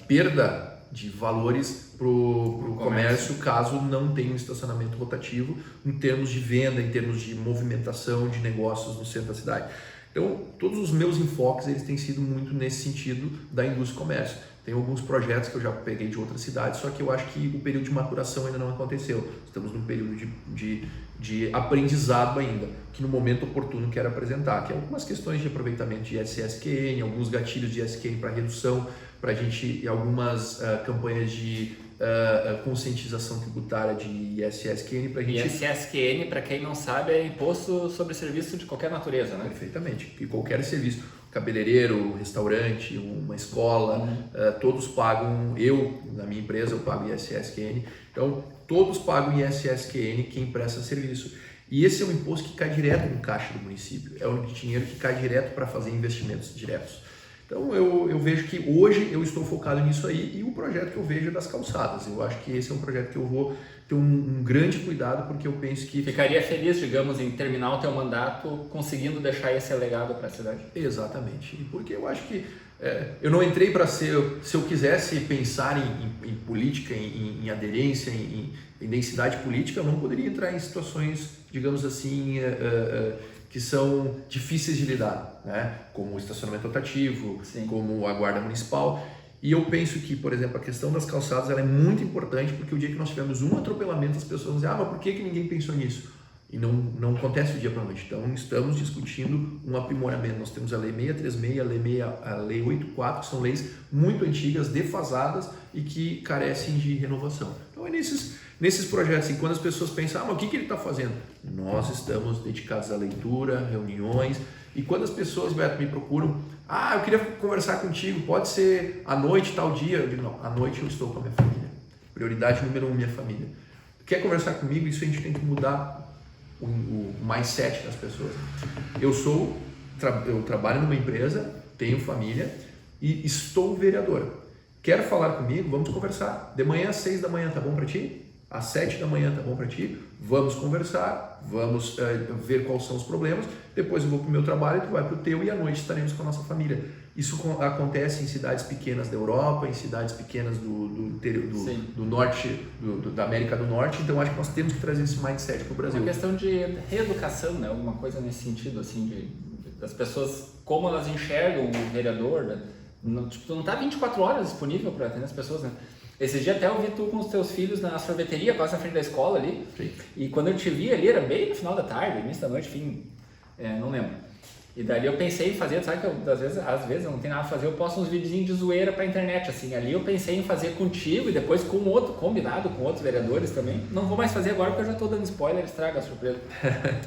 perda de valores para o comércio caso não tenha um estacionamento rotativo em termos de venda, em termos de movimentação de negócios no centro da cidade. Então, todos os meus enfoques eles têm sido muito nesse sentido da indústria e comércio. Tem alguns projetos que eu já peguei de outras cidades, só que eu acho que o período de maturação ainda não aconteceu. Estamos num período de aprendizado ainda, que no momento oportuno quero apresentar, que é algumas questões de aproveitamento de ISSQN, alguns gatilhos de ISSQN para redução, para a gente, algumas campanhas de conscientização tributária de ISSQN para a gente... ISSQN, para quem não sabe, é Imposto sobre Serviço de qualquer natureza, né? Perfeitamente, e qualquer serviço, cabeleireiro, restaurante, uma escola, todos pagam, na minha empresa, eu pago ISSQN, então todos pagam ISSQN quem presta serviço. E esse é um imposto que cai direto no caixa do município, é um dinheiro que cai direto para fazer investimentos diretos. Então eu vejo que hoje eu estou focado nisso aí e o projeto que eu vejo é das calçadas. Eu acho que esse é um projeto que eu vou ter um grande cuidado porque eu penso que... Ficaria feliz, digamos, em terminar o teu mandato conseguindo deixar esse legado para a cidade. Exatamente, porque eu acho que eu não entrei para ser... Se eu quisesse pensar em política, em aderência, em densidade política, eu não poderia entrar em situações, digamos assim... que são difíceis de lidar, né? Como o estacionamento rotativo, sim, como a guarda municipal. E eu penso que, por exemplo, a questão das calçadas ela é muito importante porque o dia que nós tivemos um atropelamento, as pessoas vão dizer, mas por que ninguém pensou nisso? E não acontece do dia para a noite. Então, estamos discutindo um aprimoramento. Nós temos a Lei 636, a Lei 84, que são leis muito antigas, defasadas e que carecem de renovação. Então, é nesses projetos, e quando as pessoas pensam, mas o que ele está fazendo? Nós estamos dedicados à leitura, reuniões, e quando as pessoas, Beto, me procuram, eu queria conversar contigo, pode ser à noite, tal dia? Eu digo, não, à noite eu estou com a minha família. Prioridade número 1, minha família. Quer conversar comigo? Isso a gente tem que mudar o mindset das pessoas. Eu trabalho numa empresa, tenho família e estou vereador. Quer falar comigo? Vamos conversar. De manhã às 6 da manhã, tá bom para ti? Às 7 da manhã, tá bom para ti? Vamos conversar, vamos ver quais são os problemas. Depois eu vou para o meu trabalho, tu vai para o teu e à noite estaremos com a nossa família. Isso acontece em cidades pequenas da Europa, em cidades pequenas do norte, da América do Norte. Então acho que nós temos que trazer esse mindset para o Brasil. É uma questão de reeducação, né? Alguma coisa nesse sentido, assim, das pessoas, como elas enxergam o vereador, né? Tu não tá 24 horas disponível para atender as pessoas, né? Esse dia até eu vi tu com os teus filhos na sorveteria, quase na frente da escola ali. Sim. E quando eu te vi ali, era bem no final da tarde, início da noite, enfim, não lembro. E dali eu pensei em fazer, sabe que às vezes eu não tenho nada a fazer, eu posto uns videozinhos de zoeira pra internet, assim. Ali eu pensei em fazer contigo e depois com outro, combinado com outros vereadores também. Não vou mais fazer agora porque eu já tô dando spoiler, estraga a surpresa.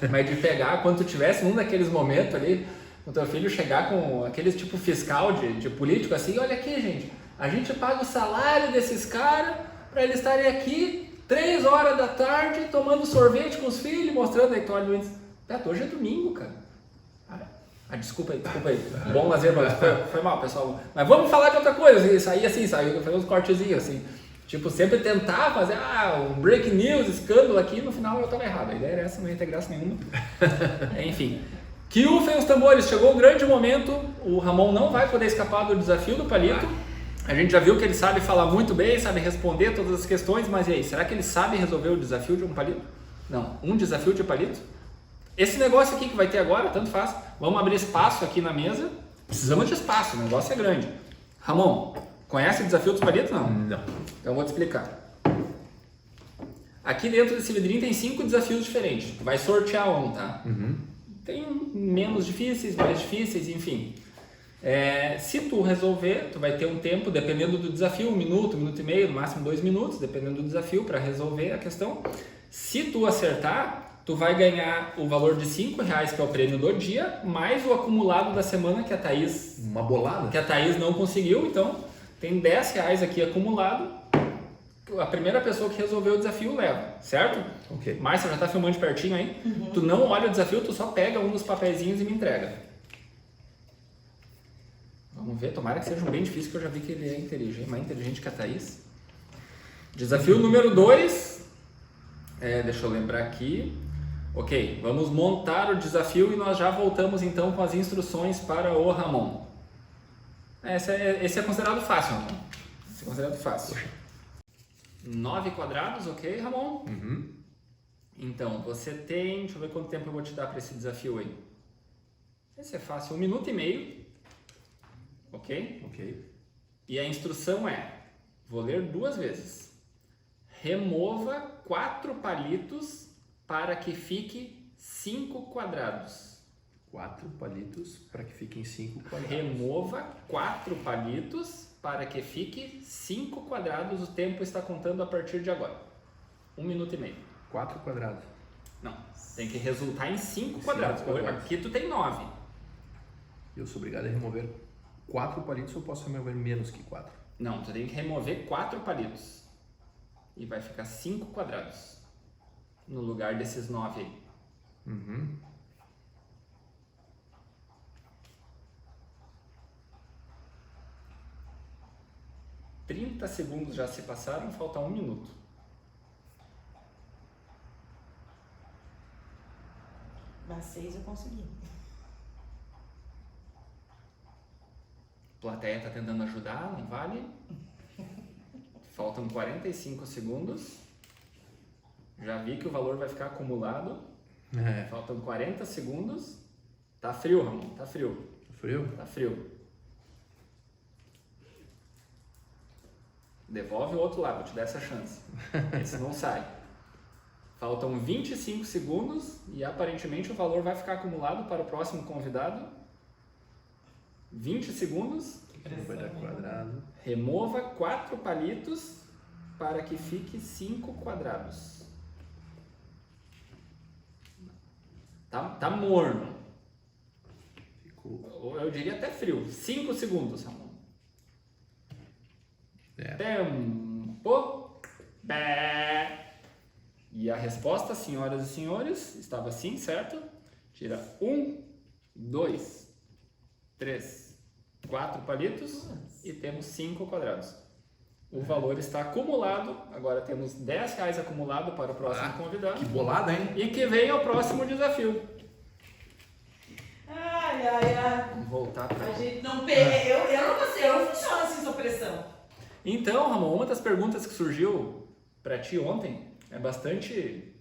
Mas de pegar, quando tu tivesse num daqueles momentos ali, o teu filho chegar com aqueles tipo fiscal de político, assim, olha aqui, gente. A gente paga o salário desses caras para eles estarem aqui 3 horas da tarde tomando sorvete com os filhos, mostrando a vitória do índice. Hoje é domingo, cara. Desculpa aí. Bom lazer, mas foi mal, pessoal. Mas vamos falar de outra coisa. Sair assim, fazer uns cortezinhos assim. Tipo, sempre tentar fazer um break news, escândalo aqui, no final eu estava errado. A ideia era essa, não ia ter graça nenhuma. Enfim. Que rufem os tambores, chegou um grande momento. O Ramon não vai poder escapar do desafio do palito. A gente já viu que ele sabe falar muito bem, sabe responder todas as questões, mas e aí, será que ele sabe resolver o desafio de um palito? Não, um desafio de palito? Esse negócio aqui que vai ter agora, tanto faz, vamos abrir espaço aqui na mesa, precisamos de espaço, o negócio é grande. Ramon, conhece o desafio dos palitos? Não. Então eu vou te explicar. Aqui dentro desse vidrinho tem 5 desafios diferentes, tu vai sortear um, tá? Uhum. Tem menos difíceis, mais difíceis, enfim. Se tu resolver, tu vai ter um tempo, dependendo do desafio, 1 minuto, 1 minuto e meio, no máximo 2 minutos, dependendo do desafio, para resolver a questão. Se tu acertar, tu vai ganhar o valor de R$5, que é o prêmio do dia, mais o acumulado da semana que a Thaís... Uma bolada? Que a Thaís não conseguiu, então tem R$10 aqui acumulado. A primeira pessoa que resolveu o desafio leva, certo? Ok. Márcia já tá filmando de pertinho aí. Uhum. Tu não olha o desafio, tu só pega um dos papeizinhos e me entrega. Vamos ver, tomara que seja um bem difícil, que eu já vi que ele é inteligente, mais inteligente que a Thaís. Desafio número 2. Deixa eu lembrar aqui. Ok, vamos montar o desafio e nós já voltamos então com as instruções para o Ramon. Esse é considerado fácil, Ramon. Esse é considerado fácil. 9 quadrados, ok, Ramon? Uhum. Então, você tem... Deixa eu ver quanto tempo eu vou te dar para esse desafio aí. Esse é fácil, 1 minuto e meio. Ok? Ok. E a instrução vou ler 2 vezes. Remova 4 palitos para que fique 5 quadrados. 4 palitos para que fiquem 5 quadrados. Remova 4 palitos para que fique 5 quadrados. O tempo está contando a partir de agora. 1 minuto e meio. 4 quadrados. Não, tem que resultar em 5 quadrados. Aqui tu tem 9. Eu sou obrigado a remover 4 palitos ou posso remover menos que 4? Não, tu tem que remover 4 palitos. E vai ficar 5 quadrados. No lugar desses 9 aí. Uhum. ...30 segundos já se passaram, falta 1 minuto. Das 6 eu consegui. A plateia está tentando ajudar, não vale? Faltam 45 segundos. Já vi que o valor vai ficar acumulado. Faltam 40 segundos. Tá frio, Ramon, tá frio. Frio? Tá frio. Devolve o outro lado, vou te dar essa chance. Esse não sai. Faltam 25 segundos e aparentemente o valor vai ficar acumulado para o próximo convidado. 20 segundos. Vai dar quadrado. Remova 4 palitos para que fique 5 quadrados. Tá morno. Ficou. Eu diria até frio. 5 segundos, Ramon. Tempo. Bé. E a resposta, senhoras e senhores, estava assim, certo? Tira 1, 2, 3, 4 palitos e temos 5 quadrados. O valor está acumulado, agora temos R$10 acumulado para o próximo convidado. Que bolada, hein? E que vem ao próximo desafio. Ai. Vamos voltar para... A gente não pega. Eu não consigo, eu não funciono assim, sob pressão. Então, Ramon, uma das perguntas que surgiu para ti ontem é bastante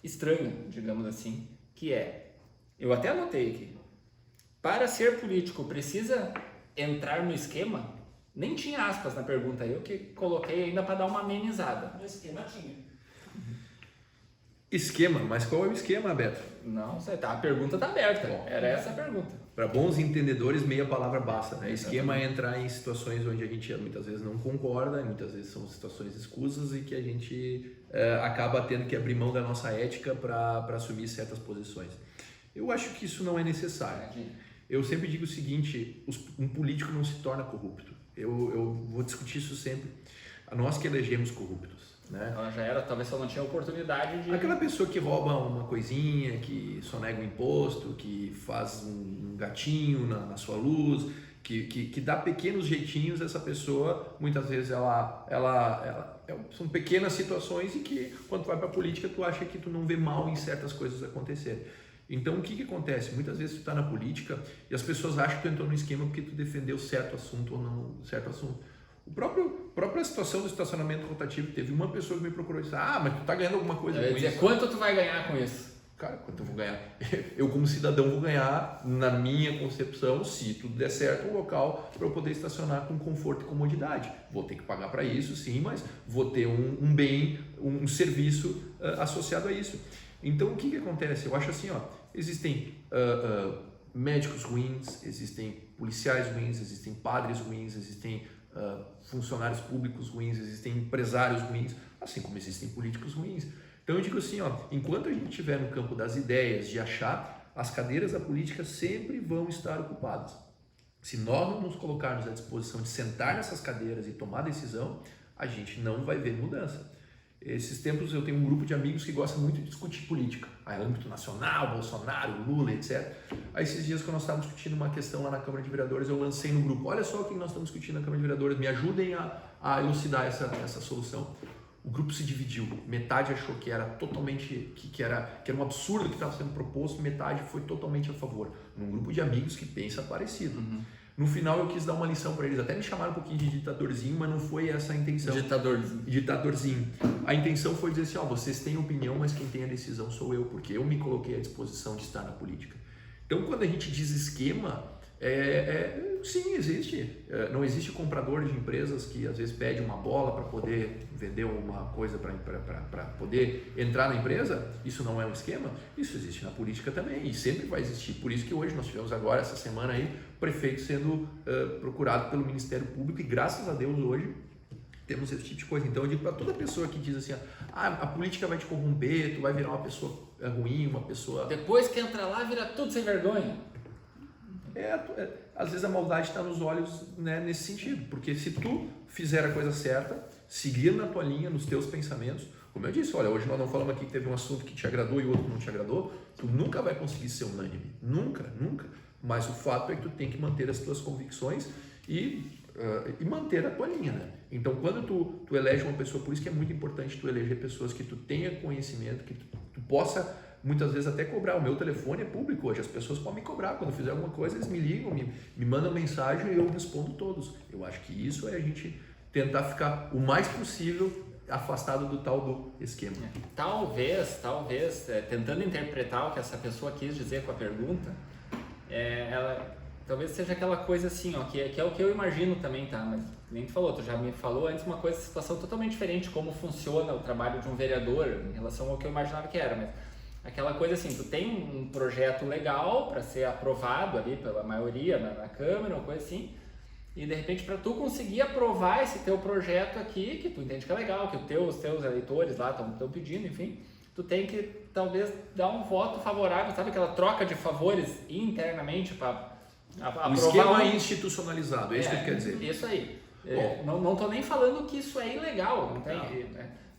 estranha, digamos assim, que eu até anotei aqui, para ser político precisa entrar no esquema? Nem tinha aspas na pergunta, eu que coloquei ainda para dar uma amenizada. No esquema tinha. Esquema, mas qual é o esquema, Beto? Não sei, a pergunta está aberta, Bom. era essa a pergunta. Para bons entendedores, meia palavra basta, né? Esquema é entrar em situações onde a gente muitas vezes não concorda, muitas vezes são situações escusas e que a gente acaba tendo que abrir mão da nossa ética para assumir certas posições. Eu acho que isso não é necessário. Eu sempre digo o seguinte, um político não se torna corrupto. Eu vou discutir isso sempre. Nós que elegemos corruptos, né? Ela já era, talvez só não tinha oportunidade de... Aquela pessoa que rouba uma coisinha, que sonega um imposto, que faz um gatinho na sua luz, que dá pequenos jeitinhos, essa pessoa, muitas vezes são pequenas situações e que quando tu vai para a política tu acha que tu não vê mal em certas coisas acontecerem. Então o que acontece? Muitas vezes tu está na política e as pessoas acham que tu entrou no esquema porque tu defendeu certo assunto ou não certo assunto. Própria situação do estacionamento rotativo, teve uma pessoa que me procurou e disse, mas tu tá ganhando alguma coisa com isso. Quanto tu vai ganhar com isso? Cara, quanto eu vou ganhar? Eu como cidadão vou ganhar, na minha concepção, se tudo der certo, um local para eu poder estacionar com conforto e comodidade. Vou ter que pagar para isso, sim, mas vou ter um bem, um serviço associado a isso. Então, o que acontece? Eu acho assim, existem médicos ruins, existem policiais ruins, existem padres ruins, existem funcionários públicos ruins, existem empresários ruins, assim como existem políticos ruins. Então eu digo assim, enquanto a gente estiver no campo das ideias, de achar, as cadeiras da política sempre vão estar ocupadas. Se nós não nos colocarmos à disposição de sentar nessas cadeiras e tomar decisão, a gente não vai ver mudança. Esses tempos eu tenho um grupo de amigos que gosta muito de discutir política, âmbito nacional, Bolsonaro, Lula, etc. Aí esses dias quando nós estávamos discutindo uma questão lá na Câmara de Vereadores, eu lancei no grupo, olha só o que nós estamos discutindo na Câmara de Vereadores, me ajudem a elucidar essa solução. O grupo se dividiu, metade achou que era totalmente, que era um absurdo que estava sendo proposto, metade foi totalmente a favor. Num grupo de amigos que pensa parecido. Uhum. No final eu quis dar uma lição para eles, até me chamaram um pouquinho de ditadorzinho, mas não foi essa a intenção. Ditadorzinho. A intenção foi dizer assim, vocês têm opinião, mas quem tem a decisão sou eu, porque eu me coloquei à disposição de estar na política. Então quando a gente diz esquema, sim, existe. Não existe comprador de empresas que às vezes pede uma bola para poder vender uma coisa para poder entrar na empresa. Isso não é um esquema. Isso existe na política também e sempre vai existir. Por isso que hoje nós tivemos agora, essa semana aí, prefeito sendo procurado pelo Ministério Público e graças a Deus hoje temos esse tipo de coisa. Então eu digo para toda pessoa que diz assim, a política vai te corromper, tu vai virar uma pessoa ruim, uma pessoa... Depois que entra lá, vira tudo sem vergonha. Às vezes a maldade está nos olhos, né, nesse sentido, porque se tu fizer a coisa certa, seguir na tua linha, nos teus pensamentos, como eu disse, olha, hoje nós não falamos aqui que teve um assunto que te agradou e o outro não te agradou, tu nunca vai conseguir ser unânime, nunca, mas o fato é que tu tem que manter as tuas convicções e manter a tua linha, né? Então quando tu elege uma pessoa, por isso que é muito importante tu eleger pessoas que tu tenha conhecimento, que tu possa muitas vezes até cobrar. O meu telefone é público hoje, as pessoas podem me cobrar, quando eu fizer alguma coisa eles me ligam, me mandam mensagem e eu respondo todos. Eu acho que isso é a gente tentar ficar o mais possível afastado do tal do esquema. Talvez, tentando interpretar o que essa pessoa quis dizer com a pergunta, ela talvez seja aquela coisa assim, que é o que eu imagino também, tá? Mas nem tu falou, tu já me falou antes uma situação totalmente diferente, como funciona o trabalho de um vereador em relação ao que eu imaginava que era, mas aquela coisa assim, tu tem um projeto legal para ser aprovado ali pela maioria na Câmara, uma coisa assim, e de repente para tu conseguir aprovar esse teu projeto aqui, que tu entende que é legal, que os teus eleitores lá estão pedindo, enfim, tu tem que talvez dar um voto favorável, sabe aquela troca de favores internamente para aprovar. O esquema institucionalizado, é isso que ele quer dizer. Isso aí. Não tô nem falando que isso é ilegal, não tem...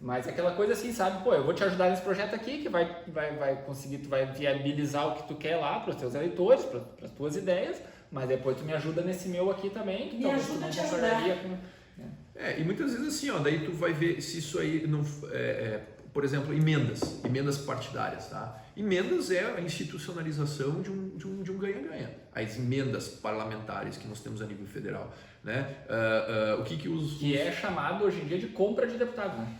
Mas aquela coisa assim, sabe? Eu vou te ajudar nesse projeto aqui que vai conseguir, tu vai viabilizar o que tu quer lá para os teus eleitores, para as tuas ideias, mas depois tu me ajuda nesse meu aqui também, que me ajuda a te ajudar. E muitas vezes assim, daí tu vai ver se isso aí não... por exemplo, emendas partidárias, tá? Emendas é a institucionalização de um ganha-ganha. As emendas parlamentares que nós temos a nível federal, né? Que é chamado hoje em dia de compra de deputado, né?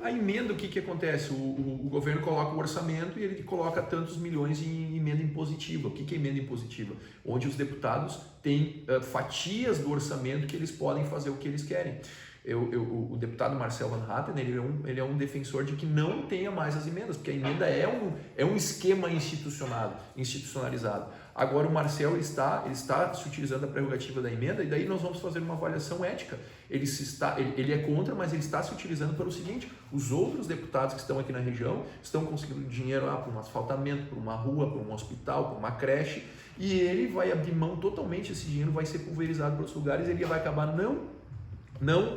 A emenda, o que acontece? O governo coloca o orçamento e ele coloca tantos milhões em emenda impositiva. O que é emenda impositiva? Onde os deputados têm fatias do orçamento que eles podem fazer o que eles querem. O deputado Marcel Van Hatten, ele é um defensor de que não tenha mais as emendas, porque a emenda é um esquema institucionalizado. Agora o Marcel ele está se utilizando a prerrogativa da emenda e daí nós vamos fazer uma avaliação ética. Ele é contra, mas ele está se utilizando pelo seguinte: os outros deputados que estão aqui na região estão conseguindo dinheiro para um asfaltamento, para uma rua, para um hospital, para uma creche, e ele vai abrir mão totalmente, esse dinheiro vai ser pulverizado para outros lugares e ele vai acabar não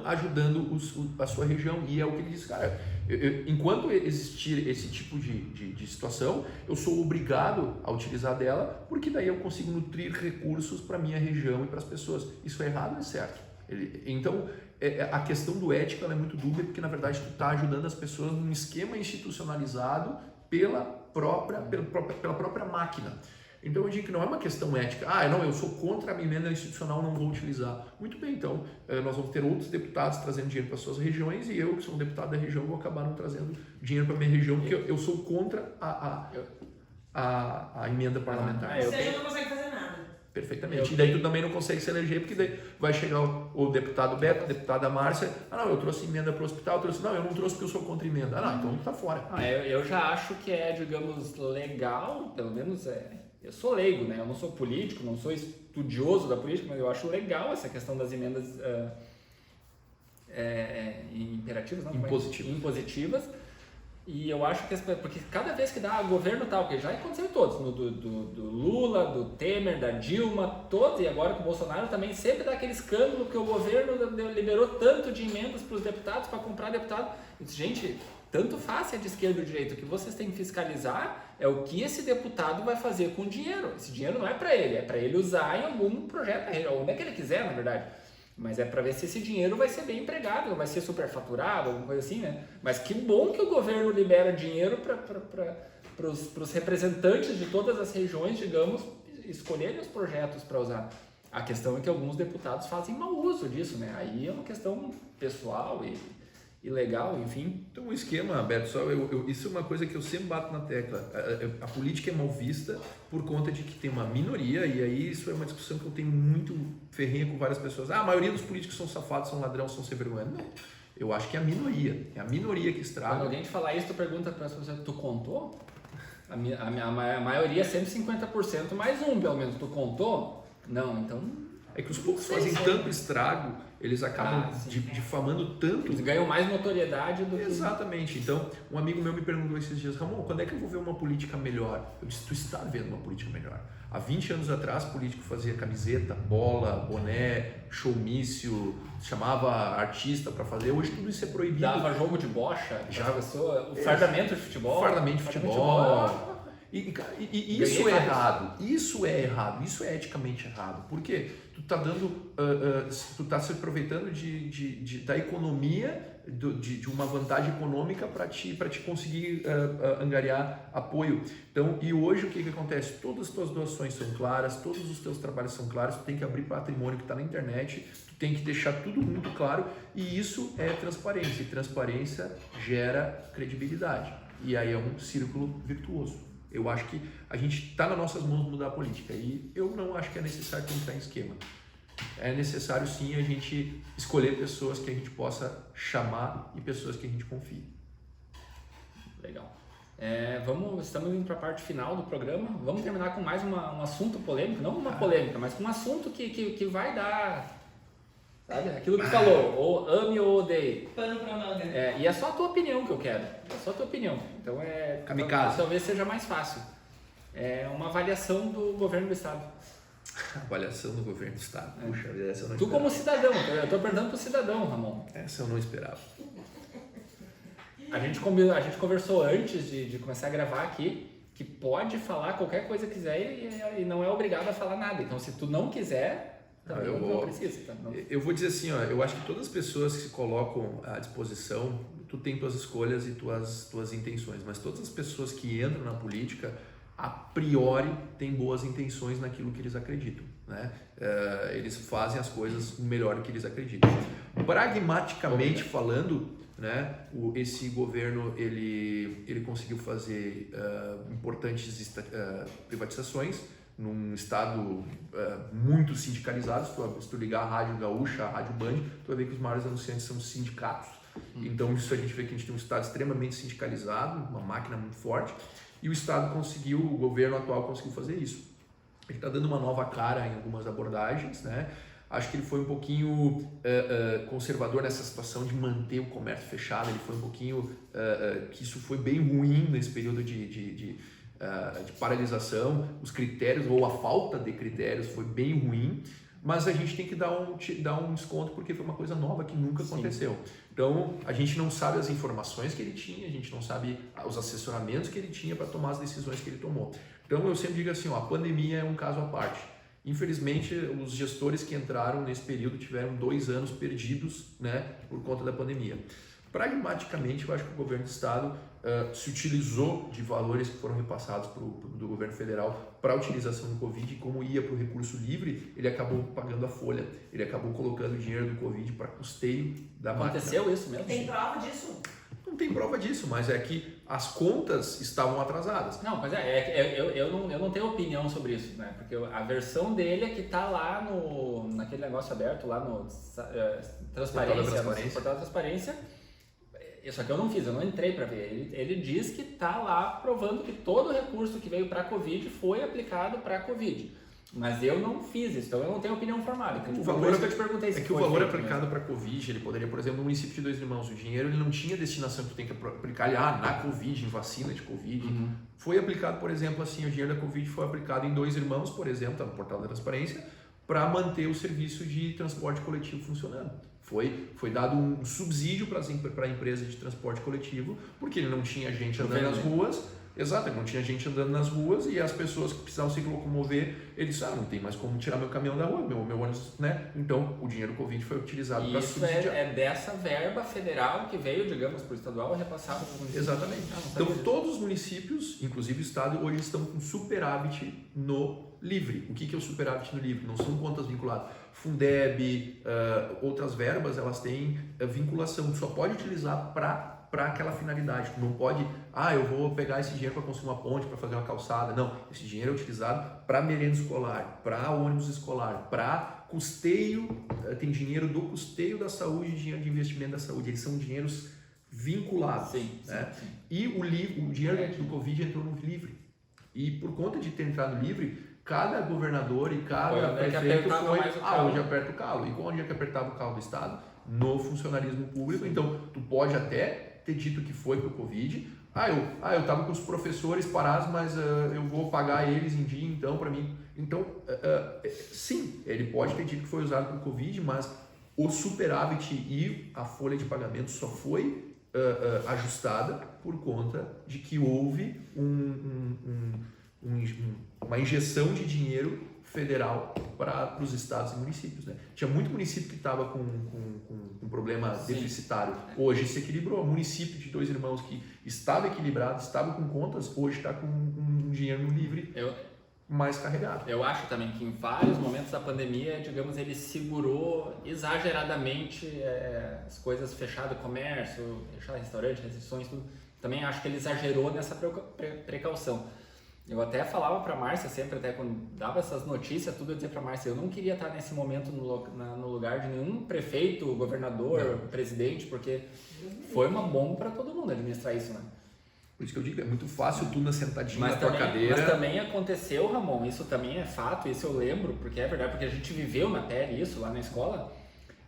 ajudando a sua região. E é o que ele diz, cara, enquanto existir esse tipo de situação, eu sou obrigado a utilizar dela, porque daí eu consigo nutrir recursos para a minha região e para as pessoas. Isso é errado ou é certo? Então, a questão do ético ela é muito dúbia, porque na verdade tu está ajudando as pessoas num esquema institucionalizado pela própria máquina. Então eu digo que não é uma questão ética. Eu sou contra a emenda institucional, não vou utilizar. Muito bem, então nós vamos ter outros deputados trazendo dinheiro para suas regiões e eu, que sou um deputado da região, vou acabar não trazendo dinheiro para a minha região, porque eu sou contra a emenda parlamentar. Ou seja, não consegue fazer nada. Perfeitamente. E daí tu também não consegue se eleger, porque daí vai chegar o deputado Beto, a deputada Márcia, eu trouxe emenda para o hospital, eu não trouxe porque eu sou contra emenda. Então tu tá fora. Eu já acho que digamos, legal, pelo menos eu sou leigo, né? Eu não sou político, não sou estudioso da política, mas eu acho legal essa questão das emendas imperativas, não? Impositivas. E eu acho que, porque cada vez que dá governo tal, porque já aconteceu em todos, do Lula, do Temer, da Dilma, todos, e agora com o Bolsonaro também, sempre dá aquele escândalo que o governo liberou tanto de emendas para os deputados, para comprar deputado. Eu disse, gente, tanto faz se é de esquerda ou de direita, o que vocês têm que fiscalizar é o que esse deputado vai fazer com o dinheiro. Esse dinheiro não é para ele usar em algum projeto, onde é que ele quiser, na verdade. Mas é para ver se esse dinheiro vai ser bem empregado, não vai ser superfaturado, alguma coisa assim, né? Mas que bom que o governo libera dinheiro para os representantes de todas as regiões, digamos, escolherem os projetos para usar. A questão é que alguns deputados fazem mau uso disso, né? Aí é uma questão pessoal e legal, enfim. Então o esquema, Beto, isso é uma coisa que eu sempre bato na tecla. A política é mal vista por conta de que tem uma minoria, e aí isso é uma discussão que eu tenho muito ferrenha com várias pessoas. A maioria dos políticos são safados, são ladrão, são sem vergonha. Não, eu acho que é a minoria que estraga. Quando alguém te falar isso, tu pergunta para as pessoas, tu contou? A maioria é sempre 50%, mais um pelo menos, tu contou? Não, então... É que os poucos fazem tanto estrago, eles acabam difamando tanto. Eles ganham mais notoriedade do que... Exatamente. Então, um amigo meu me perguntou esses dias, Ramon, quando é que eu vou ver uma política melhor? Eu disse, tu está vendo uma política melhor. Há 20 anos atrás, político fazia camiseta, bola, boné, showmício, chamava artista para fazer. Hoje tudo isso é proibido. Dava jogo de bocha, já pessoa, o fardamento de futebol. Fardamento de futebol. E isso é errado, isso é eticamente errado, porque tu tá dando, tu tá se aproveitando da economia, de uma vantagem econômica para te conseguir angariar apoio. Então, e hoje o que acontece? Todas as tuas doações são claras, todos os teus trabalhos são claros, tu tem que abrir patrimônio que está na internet, tu tem que deixar tudo muito claro, e isso é transparência, e transparência gera credibilidade, e aí é um círculo virtuoso. Eu acho que a gente está nas nossas mãos mudar a política e eu não acho que é necessário entrar em esquema. É necessário sim a gente escolher pessoas que a gente possa chamar e pessoas que a gente confie. Legal. Estamos indo para a parte final do programa. Vamos terminar com mais um assunto polêmico, não uma polêmica, mas com um assunto que vai dar... Sabe? Aquilo que falou, ou ame ou odeie. Pano pra manga. E é só a tua opinião que eu quero. É só a tua opinião. Então Kamikaze. Talvez seja mais fácil. É uma avaliação do governo do estado. Avaliação do governo do estado. Puxa, essa eu não esperava. Tu como cidadão, eu estou perguntando pro cidadão, Ramon. Essa eu não esperava. A gente conversou antes de começar a gravar aqui que pode falar qualquer coisa que quiser e não é obrigado a falar nada. Então se tu não quiser... Eu vou dizer assim, eu acho que todas as pessoas que se colocam à disposição, tu tem tuas escolhas e tuas intenções, mas todas as pessoas que entram na política, a priori, têm boas intenções naquilo que eles acreditam, né? Eles fazem as coisas melhor que eles acreditam. Pragmaticamente falando, né, esse governo ele conseguiu fazer importantes privatizações, num estado muito sindicalizado. Se tu ligar a Rádio Gaúcha, a Rádio Band, tu vai ver que os maiores anunciantes são os sindicatos. Então isso a gente vê que a gente tem um estado extremamente sindicalizado, uma máquina muito forte, e o governo atual conseguiu fazer isso. Ele está dando uma nova cara em algumas abordagens, né? Acho que ele foi um pouquinho conservador nessa situação de manter o comércio fechado, ele foi um pouquinho, que isso foi bem ruim nesse período de paralisação, os critérios ou a falta de critérios foi bem ruim, mas a gente tem que dar um desconto porque foi uma coisa nova que nunca aconteceu. Então a gente não sabe as informações que ele tinha, a gente não sabe os assessoramentos que ele tinha para tomar as decisões que ele tomou. Então eu sempre digo assim, a pandemia é um caso à parte. Infelizmente, os gestores que entraram nesse período tiveram 2 anos perdidos, né, por conta da pandemia. Pragmaticamente, eu acho que o governo do estado se utilizou de valores que foram repassados do governo federal para a utilização do Covid, e como ia para o recurso livre, ele acabou pagando a folha, ele acabou colocando o dinheiro do Covid para custeio da máquina. Aconteceu isso mesmo? Tem prova disso? Não tem prova disso, mas é que as contas estavam atrasadas. Não, mas eu não tenho opinião sobre isso, né? Porque a versão dele é que está lá naquele negócio aberto, lá no portal da transparência. Só que eu não fiz, eu não entrei para ver. Ele diz que está lá provando que todo o recurso que veio para a Covid foi aplicado para a Covid. Mas eu não fiz isso, então eu não tenho opinião formada. Então, O por valor isso que eu te perguntei se é que o foi valor feito aplicado mesmo. para a Covid, ele poderia, por exemplo, no município de Dois Irmãos, o dinheiro ele não tinha destinação que tu tem que aplicar na Covid, em vacina de Covid. Foi aplicado, por exemplo, assim, o dinheiro da Covid foi aplicado em Dois Irmãos, por exemplo, tá no portal da transparência, para manter o serviço de transporte coletivo funcionando. Foi dado um subsídio para a empresa de transporte coletivo, porque ele não tinha gente andando nas ruas. Exato, ele não tinha gente andando nas ruas e as pessoas que precisavam se locomover, ele disse, não tem mais como tirar meu caminhão da rua, meu ônibus, né? Então, o dinheiro Covid foi utilizado para subsidiar. Isso é dessa verba federal que veio, digamos, para o estadual repassado para o município. Exatamente. Então, todos os municípios, inclusive o estado, hoje estão com superávit no livre. O que é o superávit no livre? Não são contas vinculadas. Fundeb, outras verbas, elas têm vinculação. Tu só pode utilizar para aquela finalidade. Tu não pode, eu vou pegar esse dinheiro para construir uma ponte, para fazer uma calçada. Não, esse dinheiro é utilizado para merenda escolar, para ônibus escolar, para custeio, tem dinheiro do custeio da saúde e dinheiro de investimento da saúde. Eles são dinheiros vinculados. Sim. E o dinheiro do Covid entrou no livre. E por conta de ter entrado no livre, cada governador e cada prefeito foi onde aperta o calo. E onde é que apertava o calo do Estado? No funcionalismo público. Sim. Então, tu pode até ter dito que foi para o Covid. Eu estava com os professores parados, mas eu vou pagar eles em dia, então, para mim. Então, sim, ele pode ter dito que foi usado para o Covid, mas o superávit e a folha de pagamento só foi ajustada por conta de que houve uma injeção de dinheiro federal para os estados e municípios, né? Tinha muito município que estava com um problema deficitário. Hoje se equilibrou. O município de Dois Irmãos que estava equilibrado, estava com contas, hoje está com um dinheiro no livre mais carregado. Eu acho também que em vários momentos da pandemia, digamos, ele segurou exageradamente as coisas fechadas, comércio, fechar restaurante, restrições, tudo. Também acho que ele exagerou nessa precaução. Eu até falava para a Márcia sempre, até quando dava essas notícias, tudo eu dizia para a Márcia, eu não queria estar nesse momento no lugar de nenhum prefeito, governador, presidente, porque foi uma bomba para todo mundo administrar isso, né? Por isso que eu digo, é muito fácil tu na sentadinha na tua cadeira. Mas também aconteceu, Ramon, isso também é fato, isso eu lembro, porque é verdade, porque a gente viveu na pele isso lá na escola,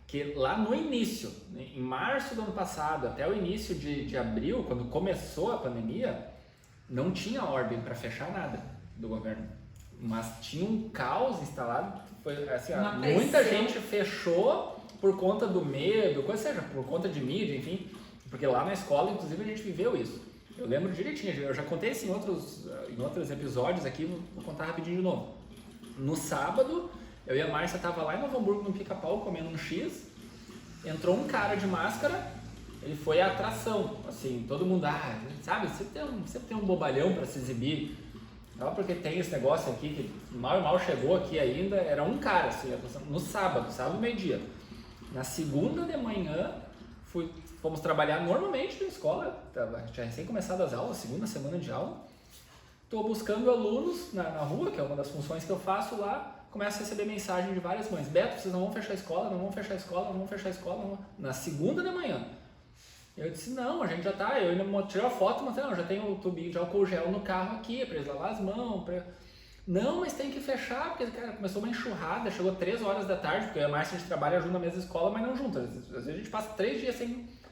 que lá no início, em março do ano passado, até o início de abril, quando começou a pandemia, não tinha ordem para fechar nada do governo, mas tinha um caos instalado, foi assim, muita gente fechou por conta do medo, seja, por conta de mídia, enfim, porque lá na escola, inclusive, a gente viveu isso. Eu lembro direitinho, eu já contei isso em outros episódios aqui, vou contar rapidinho de novo. No sábado, eu e a Márcia tava lá em Novo Hamburgo, no Pica-Pau, comendo um X, entrou um cara de máscara. Ele foi a atração, assim, todo mundo, sabe, sempre tem um bobalhão para se exibir, só porque tem esse negócio aqui que mal chegou aqui ainda, era um cara, assim, no sábado meio-dia. Na segunda de manhã, fomos trabalhar normalmente na escola, tinha recém começado as aulas, segunda semana de aula, estou buscando alunos na rua, que é uma das funções que eu faço lá, começo a receber mensagem de várias mães, Beto, vocês não vão fechar a escola, não vão fechar a escola, não vão fechar a escola, na segunda de manhã. Eu disse, não, a gente já tá, eu ainda tirei a foto, mas não, já tem o tubinho de álcool gel no carro aqui, para eles lavar as mãos, não, mas tem que fechar, porque, cara, começou uma enxurrada, chegou 3 horas da tarde, porque a Márcia a gente trabalha junto na mesma escola, mas não junto, às vezes a gente passa 3 dias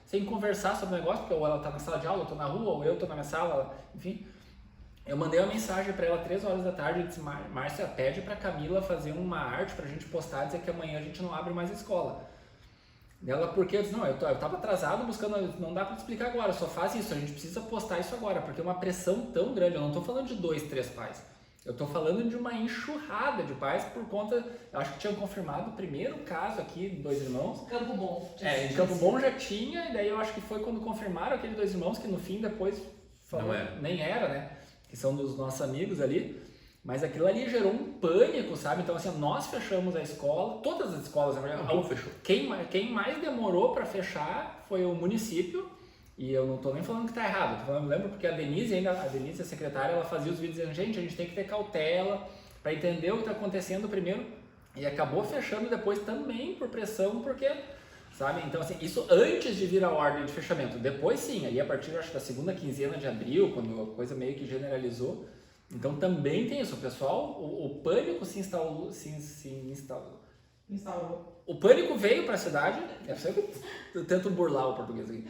sem conversar sobre o negócio, porque ou ela tá na sala de aula, eu tô na rua, ou eu tô na minha sala, enfim. Eu mandei uma mensagem para ela 3 horas da tarde e disse, Márcia, pede pra Camila fazer uma arte pra gente postar, dizer que amanhã a gente não abre mais a escola. Ela, porque eu disse, não, eu tava atrasado buscando, não dá para te explicar agora, só faz isso, a gente precisa postar isso agora, porque é uma pressão tão grande, eu não tô falando de 2, 3 pais, eu tô falando de uma enxurrada de pais por conta, eu acho que tinham confirmado o primeiro caso aqui, Dois Irmãos. Campo Bom. Em Campo Bom já tinha, e daí eu acho que foi quando confirmaram aquele Dois Irmãos, que no fim depois falou, nem era, né, que são dos nossos amigos ali. Mas aquilo ali gerou um pânico, sabe? Então, assim, nós fechamos a escola, todas as escolas, na verdade. Fechou. Quem mais demorou para fechar foi o município, e eu não tô nem falando que tá errado, eu lembro porque a Denise, a secretária, ela fazia os vídeos dizendo, gente, a gente tem que ter cautela para entender o que tá acontecendo primeiro, e acabou fechando depois também por pressão, porque, sabe? Então, assim, isso antes de vir a ordem de fechamento. Depois, sim, aí a partir, acho, da segunda quinzena de abril, quando a coisa meio que generalizou, Então também tem isso, o pessoal, o pânico se instalou. Instaurou. O pânico veio para a cidade, eu tento burlar o português aqui,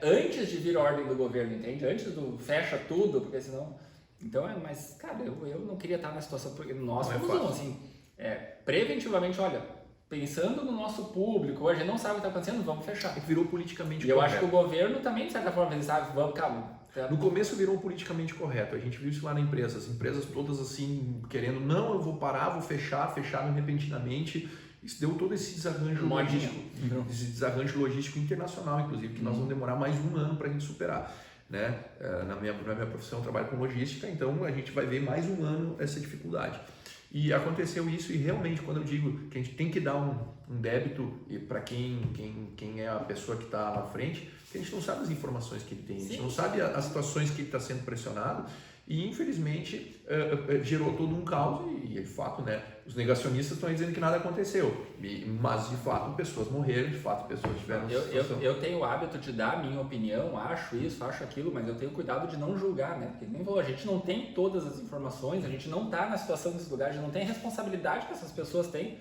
antes de vir a ordem do governo, entende? Antes do fecha tudo, porque senão... Então, mas, cara, eu não queria estar na situação, porque nós fomos assim, preventivamente, olha, pensando no nosso público, hoje não sabe o que está acontecendo, vamos fechar. Virou politicamente correto. E eu correto. acho que o governo também, de certa forma, ele sabe, vamos, calma. No começo virou politicamente correto, a gente viu isso lá na empresa, as empresas todas assim, querendo, não, eu vou parar, vou fecharam repentinamente, isso deu todo esse desarranjo logístico internacional, inclusive, que nós vamos demorar mais um ano para a gente superar. Né? Na minha profissão eu trabalho com logística, então a gente vai ver mais um ano essa dificuldade. E aconteceu isso, e realmente quando eu digo que a gente tem que dar um débito para quem é a pessoa que está à frente, porque a gente não sabe as informações que ele tem, a gente não sabe as situações que ele está sendo pressionado, e infelizmente gerou todo um caos, e de fato, né, os negacionistas estão dizendo que nada aconteceu, mas de fato pessoas morreram, de fato pessoas tiveram eu tenho o hábito de dar a minha opinião, acho isso, acho aquilo, mas eu tenho cuidado de não julgar, né? Porque nem vou, a gente não tem todas as informações, a gente não está na situação desse lugar, a gente não tem a responsabilidade que essas pessoas têm,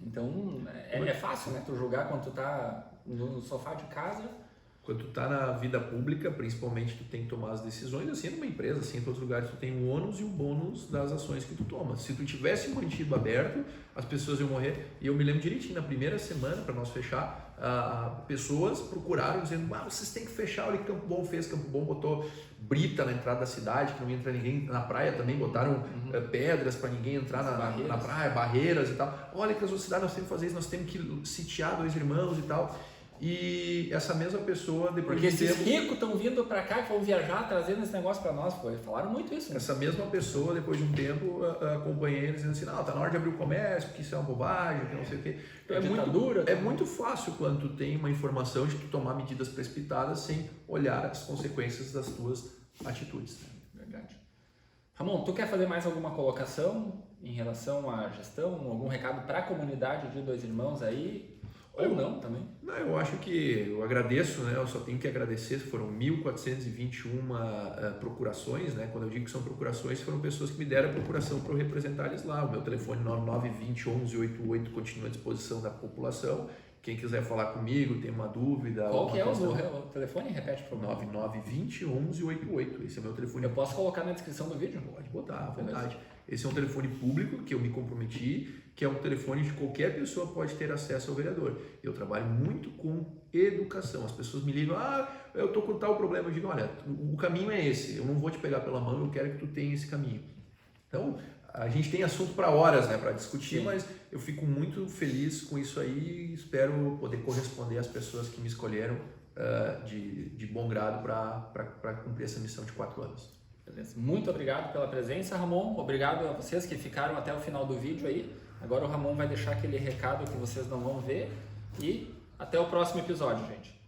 então é fácil, né, tu julgar quando tu tá no sofá de casa. Quando tu tá na vida pública, principalmente, tu tem que tomar as decisões, assim, numa empresa, assim, em outros lugares, tu tem o ônus e o bônus das ações que tu toma. Se tu tivesse mantido aberto, as pessoas iam morrer. E eu me lembro direitinho, na primeira semana, para nós fechar, pessoas procuraram dizendo, vocês têm que fechar, olha que Campo Bom fez, Campo Bom botou brita na entrada da cidade, que não entra ninguém na praia também, botaram pedras para ninguém entrar na praia, barreiras e tal. Olha que as outras cidades nós temos que fazer isso, nós temos que sitiar Dois Irmãos e tal. E essa mesma pessoa depois porque esses ricos estão vindo para cá, que vão viajar, trazendo esse negócio para nós, falaram muito isso. Né? Essa mesma pessoa, depois de um tempo, acompanhei eles dizendo assim, não, tá na hora de abrir o comércio, que isso é uma bobagem, que não sei o quê. Então, é muito fácil quando tu tem uma informação de tu tomar medidas precipitadas sem olhar as consequências das tuas atitudes. Verdade. Ramon, tu quer fazer mais alguma colocação em relação à gestão, algum recado para a comunidade de Dois Irmãos aí? Ou não também? Não, eu acho que eu agradeço, né? Eu só tenho que agradecer, foram 1.421 procurações, né? Quando eu digo que são procurações, foram pessoas que me deram a procuração para eu representar eles lá. O meu telefone 9920-1188 continua à disposição da população. Quem quiser falar comigo, tem uma dúvida... Qual que é o telefone? Repete, por favor. 9920-1188. Esse é o meu telefone. Eu posso colocar na descrição do vídeo? Pode botar, à vontade. Esse é um telefone público que eu me comprometi, que é um telefone que qualquer pessoa pode ter acesso ao vereador. Eu trabalho muito com educação. As pessoas me ligam, eu estou com tal problema. Eu digo, olha, o caminho é esse. Eu não vou te pegar pela mão, eu quero que tu tenha esse caminho. Então, a gente tem assunto para horas, né, para discutir, sim, mas eu fico muito feliz com isso aí e espero poder corresponder às pessoas que me escolheram de bom grado para cumprir essa missão de 4 anos. Beleza. Muito obrigado pela presença, Ramon. Obrigado a vocês que ficaram até o final do vídeo aí. Agora o Ramon vai deixar aquele recado que vocês não vão ver e até o próximo episódio, gente.